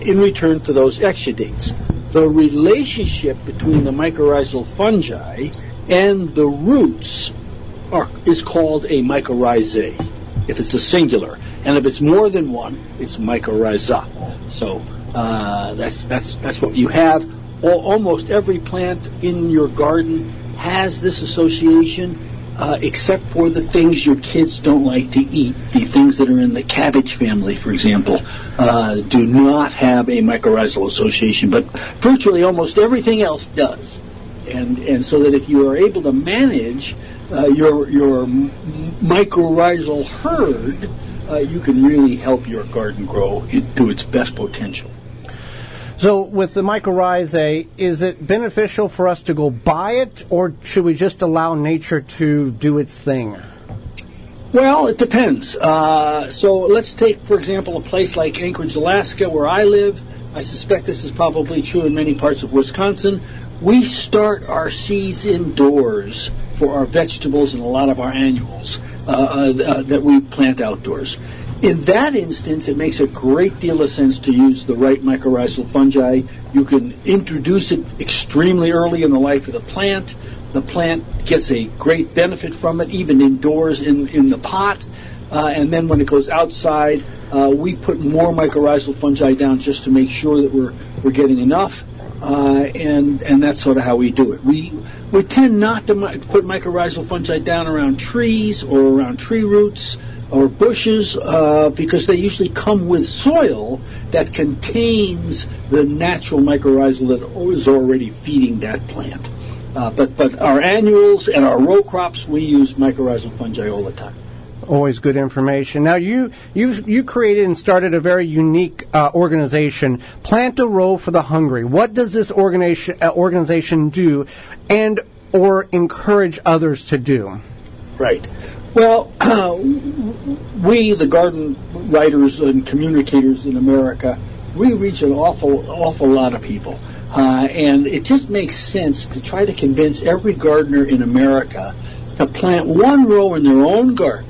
in return for those exudates. The relationship between the mycorrhizal fungi and the roots is called a mycorrhizae, if it's a singular, and if it's more than one, it's mycorrhiza. So that's what you have. Almost every plant in your garden has this association, except for the things your kids don't like to eat. The things that are in the cabbage family, for example, do not have a mycorrhizal association, but virtually almost everything else does. And so that if you are able to manage your mycorrhizal herd, you can really help your garden grow to its best potential. So with the mycorrhizae, is it beneficial for us to go buy it, or should we just allow nature to do its thing? Well, it depends. So let's take, for example, a place like Anchorage, Alaska, where I live. I suspect this is probably true in many parts of Wisconsin. we start our seeds indoors for our vegetables and a lot of our annuals that we plant outdoors. In that instance, it makes a great deal of sense to use the right mycorrhizal fungi. You can introduce it extremely early in the life of the plant. The plant gets a great benefit from it, even indoors in the pot. And then when it goes outside, we put more mycorrhizal fungi down just to make sure that we're getting enough. And that's sort of how we do it. We tend not to put mycorrhizal fungi down around trees or around tree roots or bushes because they usually come with soil that contains the natural mycorrhizal that is already feeding that plant. But our annuals and our row crops, we use mycorrhizal fungi all the time. Always good information. Now, you created and started a very unique organization, Plant a Row for the Hungry. What does this organization do and or encourage others to do? Right. Well, we, the garden writers and communicators in America, we reach an awful lot of people. And it just makes sense to try to convince every gardener in America to plant one row in their own garden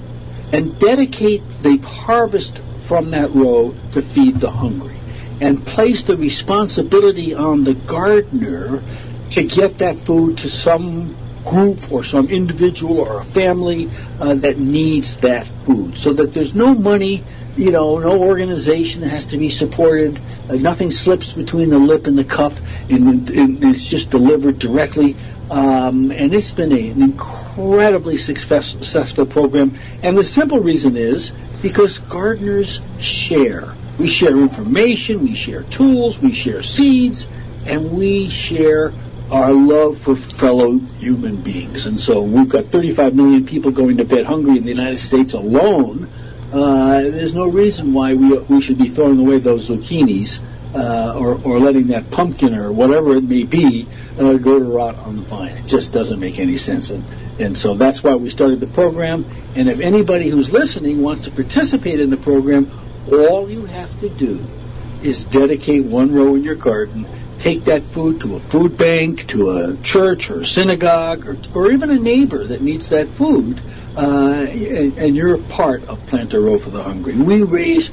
and dedicate the harvest from that row to feed the hungry, and place the responsibility on the gardener to get that food to some group or some individual or a family that needs that food, so that there's no money, no organization that has to be supported, nothing slips between the lip and the cup, and it's just delivered directly. And it's been an incredibly successful program. And the simple reason is because gardeners share. We share information, we share tools, we share seeds, and we share our love for fellow human beings. And so we've got 35 million people going to bed hungry in the United States alone. There's no reason why we should be throwing away those zucchinis or letting that pumpkin or whatever it may be go to rot on the vine. It just doesn't make any sense. And so that's why we started the program. And if anybody who's listening wants to participate in the program, all you have to do is dedicate one row in your garden, take that food to a food bank, to a church or a synagogue, or even a neighbor that needs that food, and you're a part of Plant a Row for the Hungry. We raise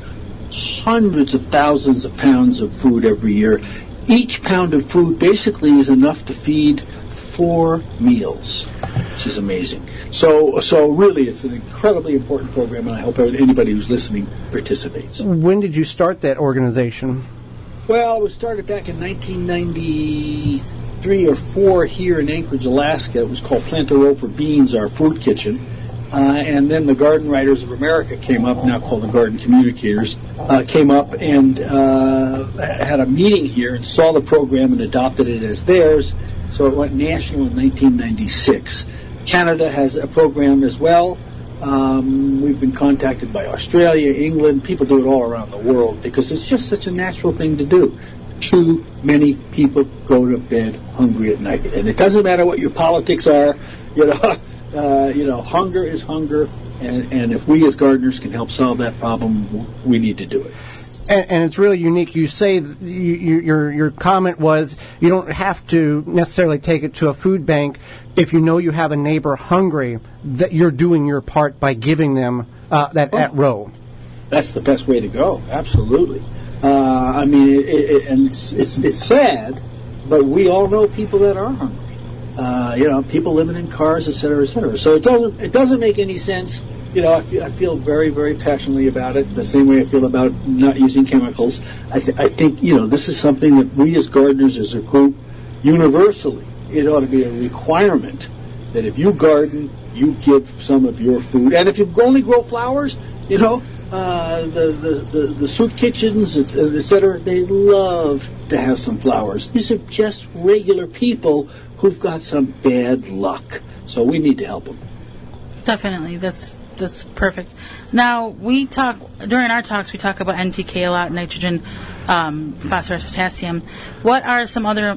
hundreds of thousands of pounds of food every year. Each pound of food basically is enough to feed 4 meals, which is amazing. So really, it's an incredibly important program, and I hope anybody who's listening participates. When did you start that organization? Well, it was started back in 1993 or 4 here in Anchorage, Alaska. It was called Plant a Row for Beans, our food kitchen. And then the Garden Writers of America came up, now called the Garden Communicators, came up and had a meeting here and saw the program and adopted it as theirs. So it went national in 1996. Canada has a program as well. We've been contacted by Australia, England. People do it all around the world because it's just such a natural thing to do. Too many people go to bed hungry at night. And it doesn't matter what your politics are, hunger is hunger, and if we as gardeners can help solve that problem, we need to do it. And it's really unique. You say your comment was you don't have to necessarily take it to a food bank if you know you have a neighbor hungry, that you're doing your part by giving them that row. That's the best way to go. Absolutely. It's sad, but we all know people that are hungry. People living in cars, et cetera, et cetera. So it doesn't make any sense. I feel very, very passionately about it, the same way I feel about not using chemicals. I think, this is something that we as gardeners, as a group, universally, it ought to be a requirement that if you garden, you give some of your food. And if you only grow flowers, the soup kitchens, et cetera, they love to have some flowers. These are just regular people who've got some bad luck. So we need to help them. Definitely. That's perfect. Now, during our talks, we talk about NPK a lot, nitrogen, phosphorus, potassium. What are some other,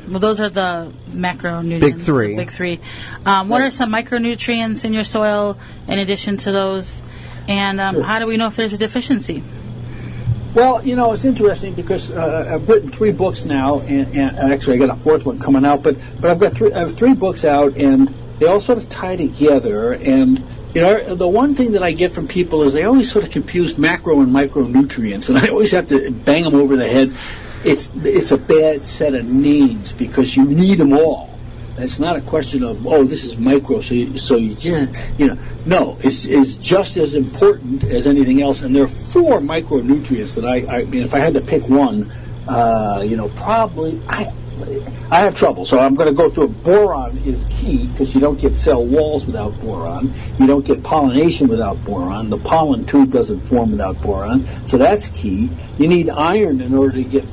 those are the macronutrients. Big three. What are some micronutrients in your soil in addition to those? And how do we know if there's a deficiency? Well, it's interesting because I've written 3 books now, and actually I got a 4th one coming out. But I have 3 books out, and they all sort of tie together. And the one thing that I get from people is they always sort of confuse macro and micronutrients, and I always have to bang them over the head. It's a bad set of names because you need them all. It's not a question of, this is micro, so you just, no, it's just as important as anything else. And there are 4 micronutrients that I mean, if I had to pick one, probably I have trouble. So I'm going to go through it. Boron is key because you don't get cell walls without boron. You don't get pollination without boron. The pollen tube doesn't form without boron. So that's key. You need iron in order to get,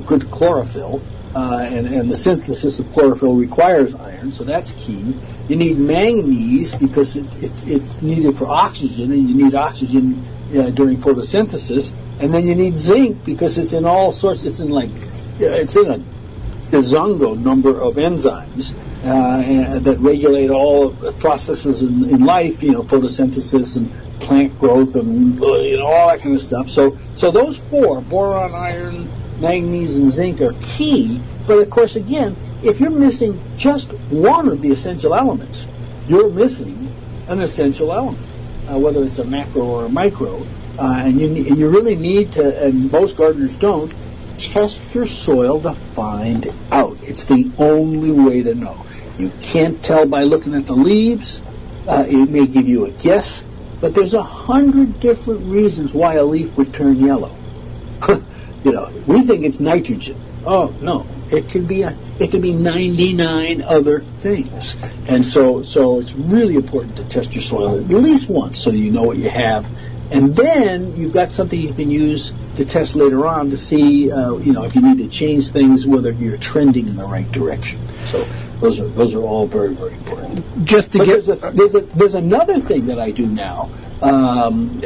good chlorophyll. And the synthesis of chlorophyll requires iron, so that's key. You need manganese because it's needed for oxygen, and you need oxygen during photosynthesis. And then you need zinc because it's in all sorts. It's in a gazongo number of enzymes that regulate all of the processes in life. Photosynthesis and plant growth and all that kind of stuff. So those 4: boron, iron, manganese, and zinc are key, but of course, again, if you're missing just one of the essential elements, you're missing an essential element, whether it's a macro or a micro, and you really need to, and most gardeners don't, test your soil to find out. It's the only way to know. You can't tell by looking at the leaves. It may give you a guess, but there's 100 different reasons why a leaf would turn yellow. We think it's nitrogen. Oh no, it can be 99 other things. And so it's really important to test your soil at least once so you know what you have, and then you've got something you can use to test later on to see, if you need to change things, whether you're trending in the right direction. So those are all very, very important. There's another thing that I do now. And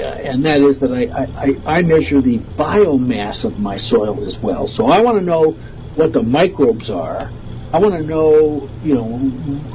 that is that I measure the biomass of my soil as well. So I want to know what the microbes are. I want to know,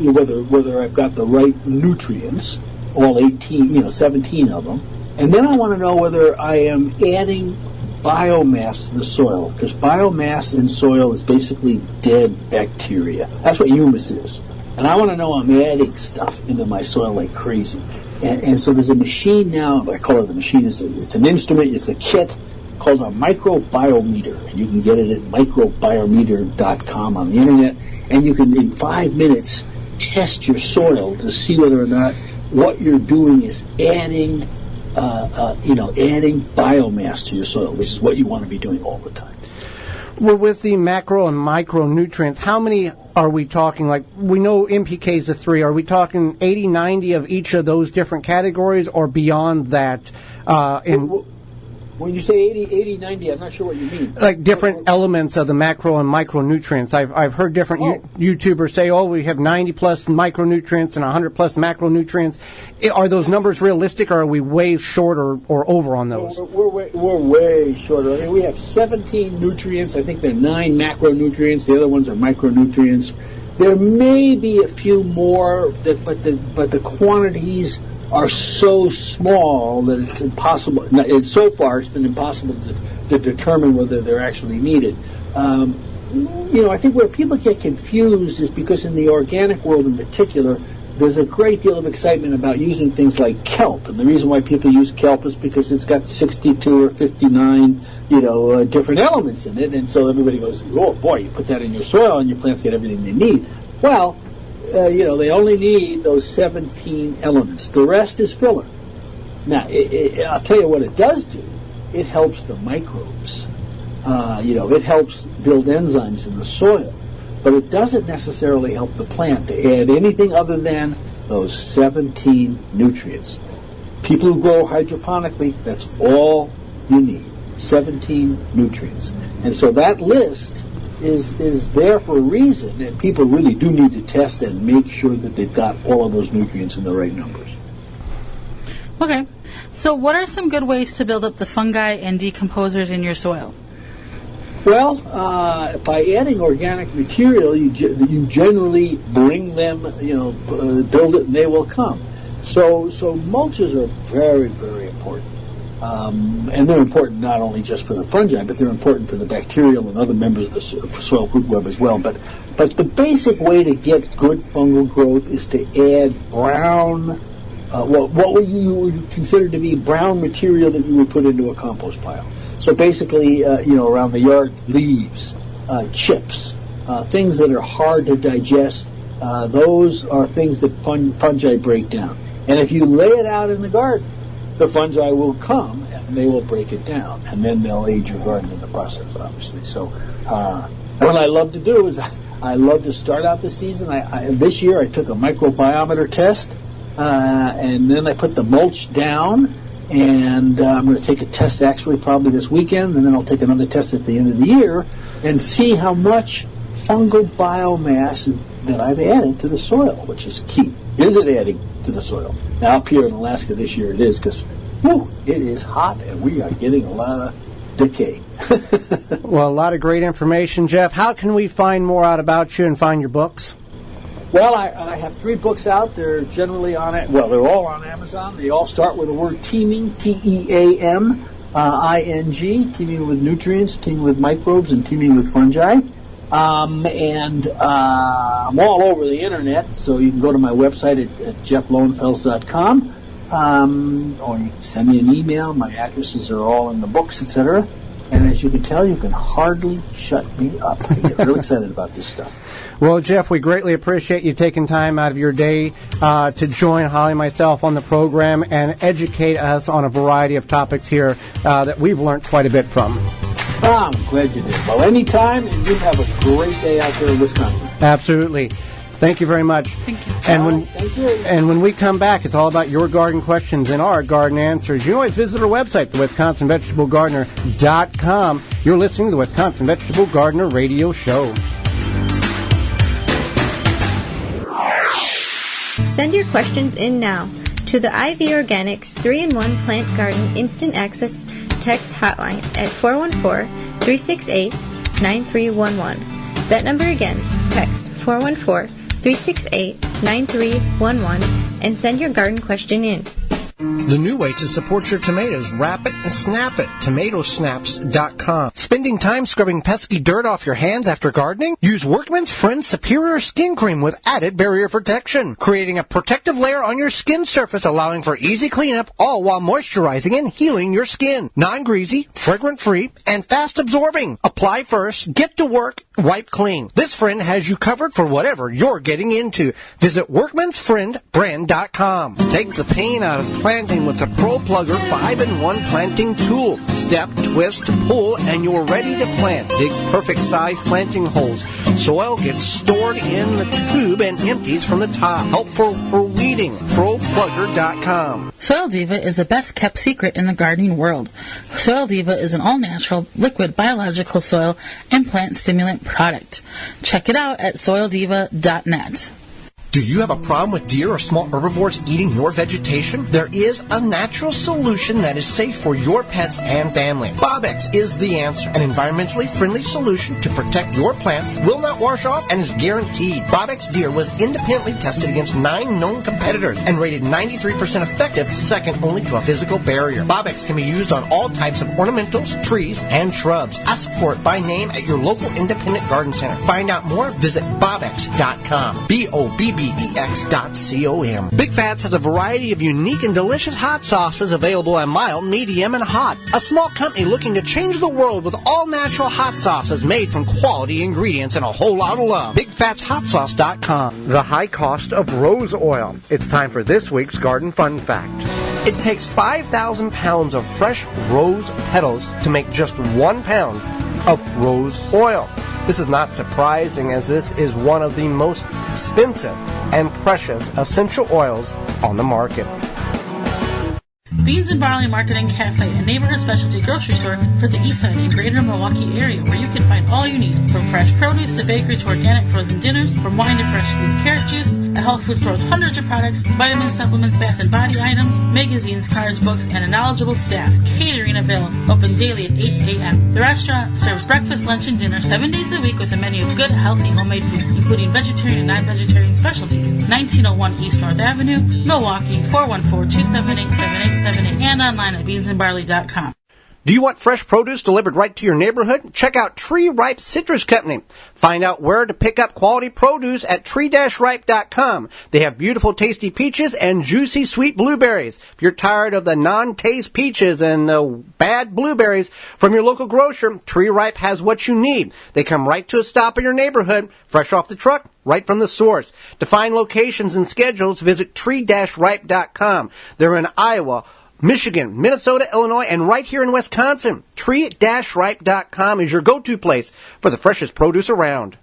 whether I've got the right nutrients, all 17 of them. And then I want to know whether I am adding biomass to the soil, because biomass in soil is basically dead bacteria. That's what humus is. And I want to know I'm adding stuff into my soil like crazy. And so there's a machine now, I call it a machine, it's an instrument, it's a kit called a microbiometer. And you can get it at microbiometer.com on the internet. And you can, in 5 minutes, test your soil to see whether or not what you're doing is adding biomass to your soil, which is what you want to be doing all the time. Well, with the macro and micronutrients, how many are we talking? Like, we know NPKs are 3. Are we talking 80, 90 of each of those different categories, or beyond that? When you say 80, 90, I'm not sure what you mean. Like different elements of the macro and micronutrients. I've heard different YouTubers say, we have 90 plus micronutrients and 100 plus macronutrients. Are those numbers realistic, or are we way short or over on those? We're way shorter. I mean, we have 17 nutrients. I think there are 9 macronutrients. The other ones are micronutrients. There may be a few more, but the quantities are so small that it's impossible. And so far, it's been impossible to determine whether they're actually needed. I think where people get confused is because in the organic world in particular, there's a great deal of excitement about using things like kelp. And the reason why people use kelp is because it's got 62 or 59, different elements in it. And so everybody goes, oh boy, you put that in your soil and your plants get everything they need. Well, they only need those 17 elements. The rest is filler. Now, I'll tell you what it does do. It helps the microbes. It helps build enzymes in the soil. But it doesn't necessarily help the plant to add anything other than those 17 nutrients. People who grow hydroponically, that's all you need. 17 nutrients. And so that list is there for a reason, and people really do need to test and make sure that they've got all of those nutrients in the right numbers. Okay. So what are some good ways to build up the fungi and decomposers in your soil? Well, by adding organic material, you generally bring them, build it and they will come. So mulches are very, very important. And they're important not only just for the fungi, but they're important for the bacterial and other members of the soil root web as well. But the basic way to get good fungal growth is to add brown, what would you consider to be brown material that you would put into a compost pile. So basically, around the yard, leaves, chips, things that are hard to digest. Those are things that fungi break down. And if you lay it out in the garden, the fungi will come and they will break it down, and then they'll aid your garden in the process, obviously. So what I love to do is I love to start out the season. This year I took a microbiometer test, and then I put the mulch down, and I'm going to take a test actually probably this weekend, and then I'll take another test at the end of the year and see how much fungal biomass that I've added to the soil, which is key. Is it adding to the soil? Now, up here in Alaska this year it is, because it is hot and we are getting a lot of decay. Well, a lot of great information, Jeff. How can we find more out about you and find your books? Well, I have 3 books out. They're generally they're all on Amazon. They all start with the word teeming, Teaming, teeming with nutrients, teeming with microbes, and teeming with fungi. And I'm all over the internet, so you can go to my website at jefflowenfels.com, or you can send me an email. My addresses are all in the books, etc. And as you can tell, you can hardly shut me up. I get real excited about this stuff. Well, Jeff, we greatly appreciate you taking time out of your day to join Holly and myself on the program and educate us on a variety of topics here that we've learned quite a bit from. I'm glad you did. Well, anytime, and you have a great day out there in Wisconsin. Absolutely. Thank you very much. Thank you. Thank you. And when we come back, it's all about your garden questions and our garden answers. You can always visit our website, thewisconsinvegetablegardener.com. You're listening to the Wisconsin Vegetable Gardener Radio Show. Send your questions in now to the IV Organics 3-in-1 Plant Garden Instant Access Text Hotline at 414-368-9311. That number again, text 414-368-9311 and send your garden question in. The new way to support your tomatoes. Wrap it and snap it. TomatoSnaps.com. Spending time scrubbing pesky dirt off your hands after gardening? Use Workman's Friend Superior Skin Cream with added barrier protection, creating a protective layer on your skin surface, allowing for easy cleanup, all while moisturizing and healing your skin. Non-greasy, fragrant-free, and fast-absorbing. Apply first, get to work, wipe clean. This friend has you covered for whatever you're getting into. Visit workmansfriendbrand.com. Take the pain out of planting with the Pro Plugger 5-in-1 planting tool. Step, twist, pull, and you're ready to plant. Digs perfect size planting holes. Soil gets stored in the tube and empties from the top. Helpful for weeding. ProPlugger.com. Soil Diva is the best kept secret in the gardening world. Soil Diva is an all-natural, liquid, biological soil and plant stimulant product. Check it out at soildiva.net. Do you have a problem with deer or small herbivores eating your vegetation? There is a natural solution that is safe for your pets and family. Bobex is the answer. An environmentally friendly solution to protect your plants, will not wash off, and is guaranteed. Bobex Deer was independently tested against 9 known competitors and rated 93% effective, second only to a physical barrier. Bobex can be used on all types of ornamentals, trees, and shrubs. Ask for it by name at your local independent garden center. Find out more, visit bobex.com. BOBBEX.com. Big Fats has a variety of unique and delicious hot sauces available in mild, medium, and hot. A small company looking to change the world with all-natural hot sauces made from quality ingredients and a whole lot of love. BigFatsHotSauce.com. The high cost of rose oil. It's time for this week's Garden Fun Fact. It takes 5,000 pounds of fresh rose petals to make just 1 pound of rose oil. This is not surprising, as this is one of the most expensive and precious essential oils on the market. Beans and Barley Market and Cafe, a neighborhood specialty grocery store for the east side and greater Milwaukee area, where you can find all you need, from fresh produce to bakery to organic frozen dinners, from wine to fresh squeezed carrot juice, A health food store with hundreds of products, vitamins, supplements, bath and body items, magazines, cards, books, and a knowledgeable staff. Catering available. Open daily at 8 a.m. The restaurant serves breakfast, lunch, and dinner 7 days a week with a menu of good, healthy, homemade food, including vegetarian and non-vegetarian specialties. 1901 East North Avenue, Milwaukee, 414-278-7878, and online at beansandbarley.com. Do you want fresh produce delivered right to your neighborhood? Check out Tree Ripe Citrus Company. Find out where to pick up quality produce at tree-ripe.com. They have beautiful, tasty peaches and juicy, sweet blueberries. If you're tired of the non-taste peaches and the bad blueberries from your local grocer, Tree Ripe has what you need. They come right to a stop in your neighborhood, fresh off the truck, right from the source. To find locations and schedules, visit tree-ripe.com. They're in Iowa, Michigan, Minnesota, Illinois, and right here in Wisconsin. Tree-ripe.com is your go-to place for the freshest produce around.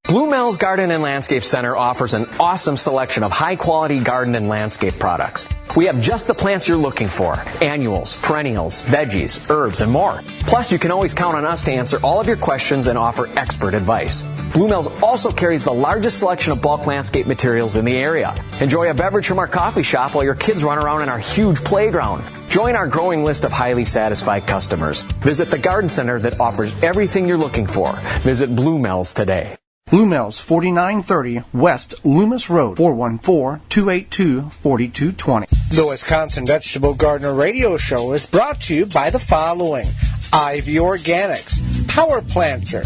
Blue Mel's Garden and Landscape Center offers an awesome selection of high-quality garden and landscape products. We have just the plants you're looking for: annuals, perennials, veggies, herbs, and more. Plus, you can always count on us to answer all of your questions and offer expert advice. Blue Mel's also carries the largest selection of bulk landscape materials in the area. Enjoy a beverage from our coffee shop while your kids run around in our huge playground. Join our growing list of highly satisfied customers. Visit the garden center that offers everything you're looking for. Visit Blue Mel's today. Blue Mel's 4930 West Loomis Road, 414-282-4220. The Wisconsin Vegetable Gardener Radio Show is brought to you by the following: Ivy Organics, Power Planter,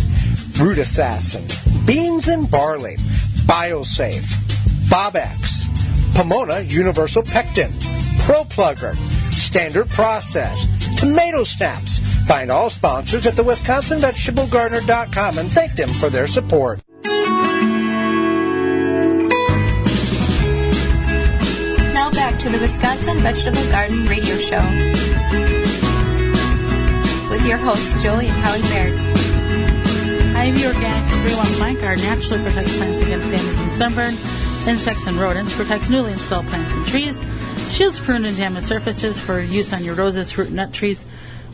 Root Assassin, Beans and Barley, BioSafe, Bobex, Pomona Universal Pectin, Pro Plugger, Standard Process, Tomato Snaps. Find all sponsors at the WisconsinVegetableGardener.com and thank them for their support. Now back to the Wisconsin Vegetable Garden Radio Show with your hosts, Joey and Holly Baird. Ivy Organics 3-1 Plant Guard naturally protects plants against damaging sunburn, insects, and rodents, protects newly installed plants and trees, shields pruned and damaged surfaces for use on your roses, fruit, nut trees,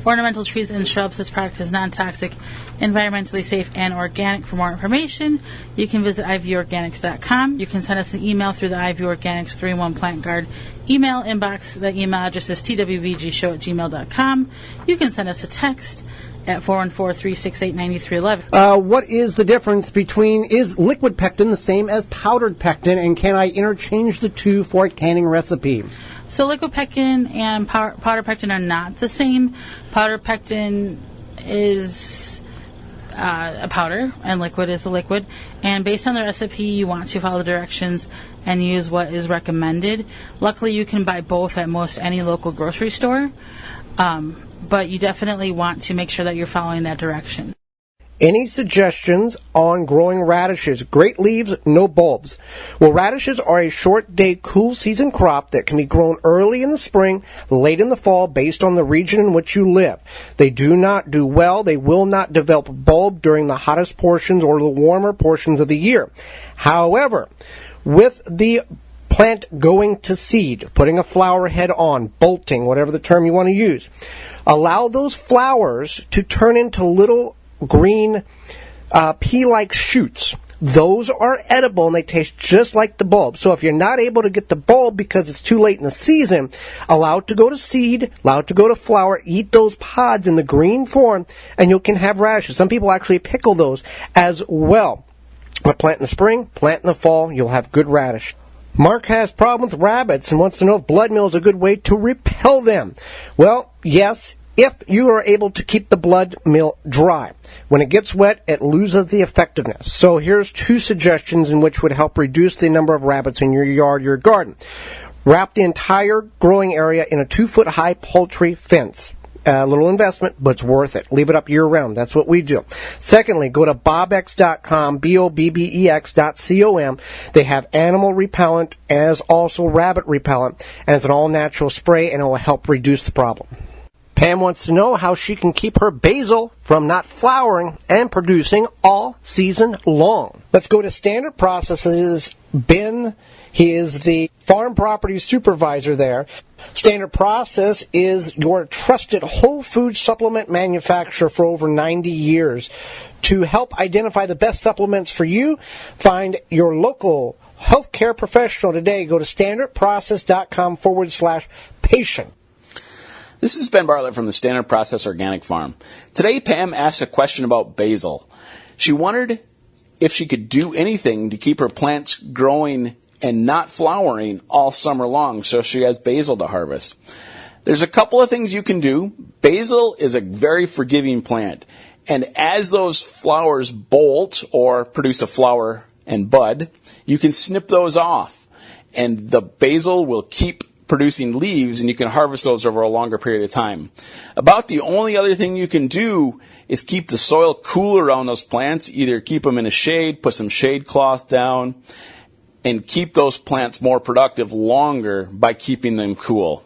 ornamental trees, and shrubs. This product is non-toxic, environmentally safe, and organic. For more information, you can visit ivorganics.com. You can send us an email through the Ivy Organics 3-1 Plant Guard email inbox. The email address is twvgshow@gmail.com. You can send us a text at 414-368-9311. What is the difference between, is liquid pectin the same as powdered pectin, and can I interchange the two for a canning recipe? So liquid pectin and powder pectin are not the same. Powder pectin is a powder, and liquid is a liquid. And based on the recipe, you want to follow the directions and use what is recommended. Luckily, you can buy both at most any local grocery store, but you definitely want to make sure that you're following that direction. Any suggestions on growing radishes? Great leaves, no bulbs. Well, radishes are a short-day, cool-season crop that can be grown early in the spring, late in the fall, based on the region in which you live. They do not do well. They will not develop bulb during the hottest portions or the warmer portions of the year. However, with the plant going to seed, putting a flower head on, bolting, whatever the term you want to use, allow those flowers to turn into little green pea-like shoots. Those are edible and they taste just like the bulb. So if you're not able to get the bulb because it's too late in the season, allow it to go to seed, allow it to go to flower, eat those pods in the green form, and you can have radishes. Some people actually pickle those as well. But plant in the spring, plant in the fall, you'll have good radish. Mark has problems with rabbits and wants to know if blood meal is a good way to repel them. Well, yes, if you are able to keep the blood meal dry. When it gets wet, it loses the effectiveness. So here's two suggestions in which would help reduce the number of rabbits in your yard, your garden. Wrap the entire growing area in a 2-foot-high poultry fence. A little investment, but it's worth it. Leave it up year-round. That's what we do. Secondly, go to bobbex.com, BOBBEX.com. They have animal repellent as also rabbit repellent, and it's an all-natural spray, and it will help reduce the problem. Pam wants to know how she can keep her basil from not flowering and producing all season long. Let's go to Standard Processes. Ben, he is the farm property supervisor there. Standard Process is your trusted whole food supplement manufacturer for over 90 years. To help identify the best supplements for you, find your local healthcare care professional today. Go to standardprocess.com/patient. This is Ben Bartlett from the Standard Process Organic Farm. Today, Pam asked a question about basil. She wondered if she could do anything to keep her plants growing and not flowering all summer long, so she has basil to harvest. There's a couple of things you can do. Basil is a very forgiving plant, and as those flowers bolt or produce a flower and bud, you can snip those off, and the basil will keep producing leaves, and you can harvest those over a longer period of time. About the only other thing you can do is keep the soil cool around those plants. Either keep them in a shade, put some shade cloth down, and keep those plants more productive longer by keeping them cool.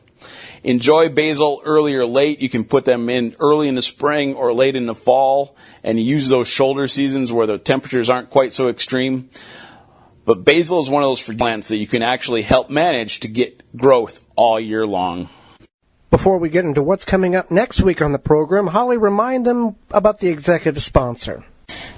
Enjoy basil early or late. You can put them in early in the spring or late in the fall and use those shoulder seasons where the temperatures aren't quite so extreme. But basil is one of those plants that you can actually help manage to get growth all year long. Before we get into what's coming up next week on the program, Holly, remind them about the executive sponsor.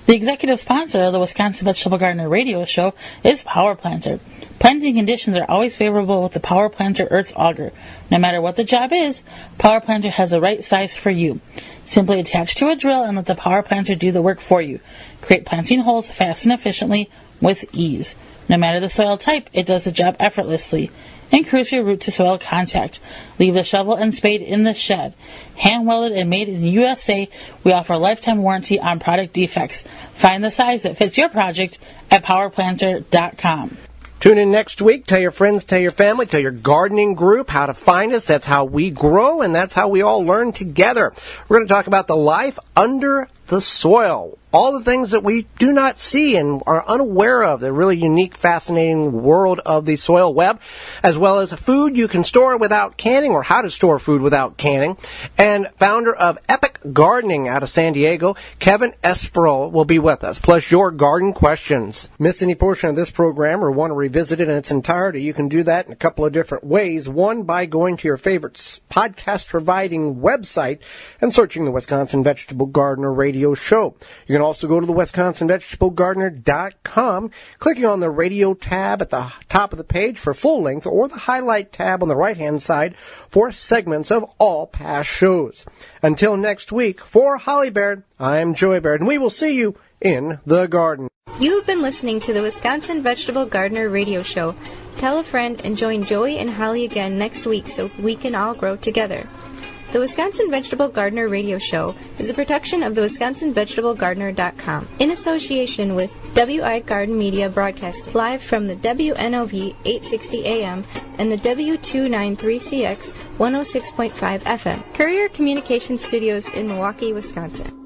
The executive sponsor of the Wisconsin Vegetable Gardener radio show is Power Planter. Planting conditions are always favorable with the Power Planter Earth Auger. No matter what the job is, Power Planter has the right size for you. Simply attach to a drill and let the Power Planter do the work for you. Create planting holes fast and efficiently with ease. No matter the soil type, it does the job effortlessly. Increase your root to soil contact. Leave the shovel and spade in the shed. Hand welded and made in the USA, we offer a lifetime warranty on product defects. Find the size that fits your project at powerplanter.com. Tune in next week. Tell your friends, tell your family, tell your gardening group how to find us. That's how we grow, and that's how we all learn together. We're going to talk about the life under the soil. All the things that we do not see and are unaware of, the really unique, fascinating world of the soil web, as well as food you can store without canning or how to store food without canning. And founder of Epic Gardening out of San Diego, Kevin Esperl, will be with us, plus your garden questions. Miss any portion of this program or want to revisit it in its entirety, you can do that in a couple of different ways. One, by going to your favorite podcast-providing website and searching the Wisconsin Vegetable Gardener radio show. You can also go to the WisconsinVegetableGardener.com, clicking on the radio tab at the top of the page for full length or the highlight tab on the right-hand side for segments of all past shows. Until next week, for Holly Baird, I'm Joey Baird, and we will see you in the garden. You have been listening to the Wisconsin Vegetable Gardener radio show. Tell a friend and join Joey and Holly again next week so we can all grow together. The Wisconsin Vegetable Gardener radio show is a production of the WisconsinVegetableGardener.com in association with WI Garden Media Broadcasting, live from the WNOV 860 AM and the W293CX 106.5 FM, Courier Communication Studios in Milwaukee, Wisconsin.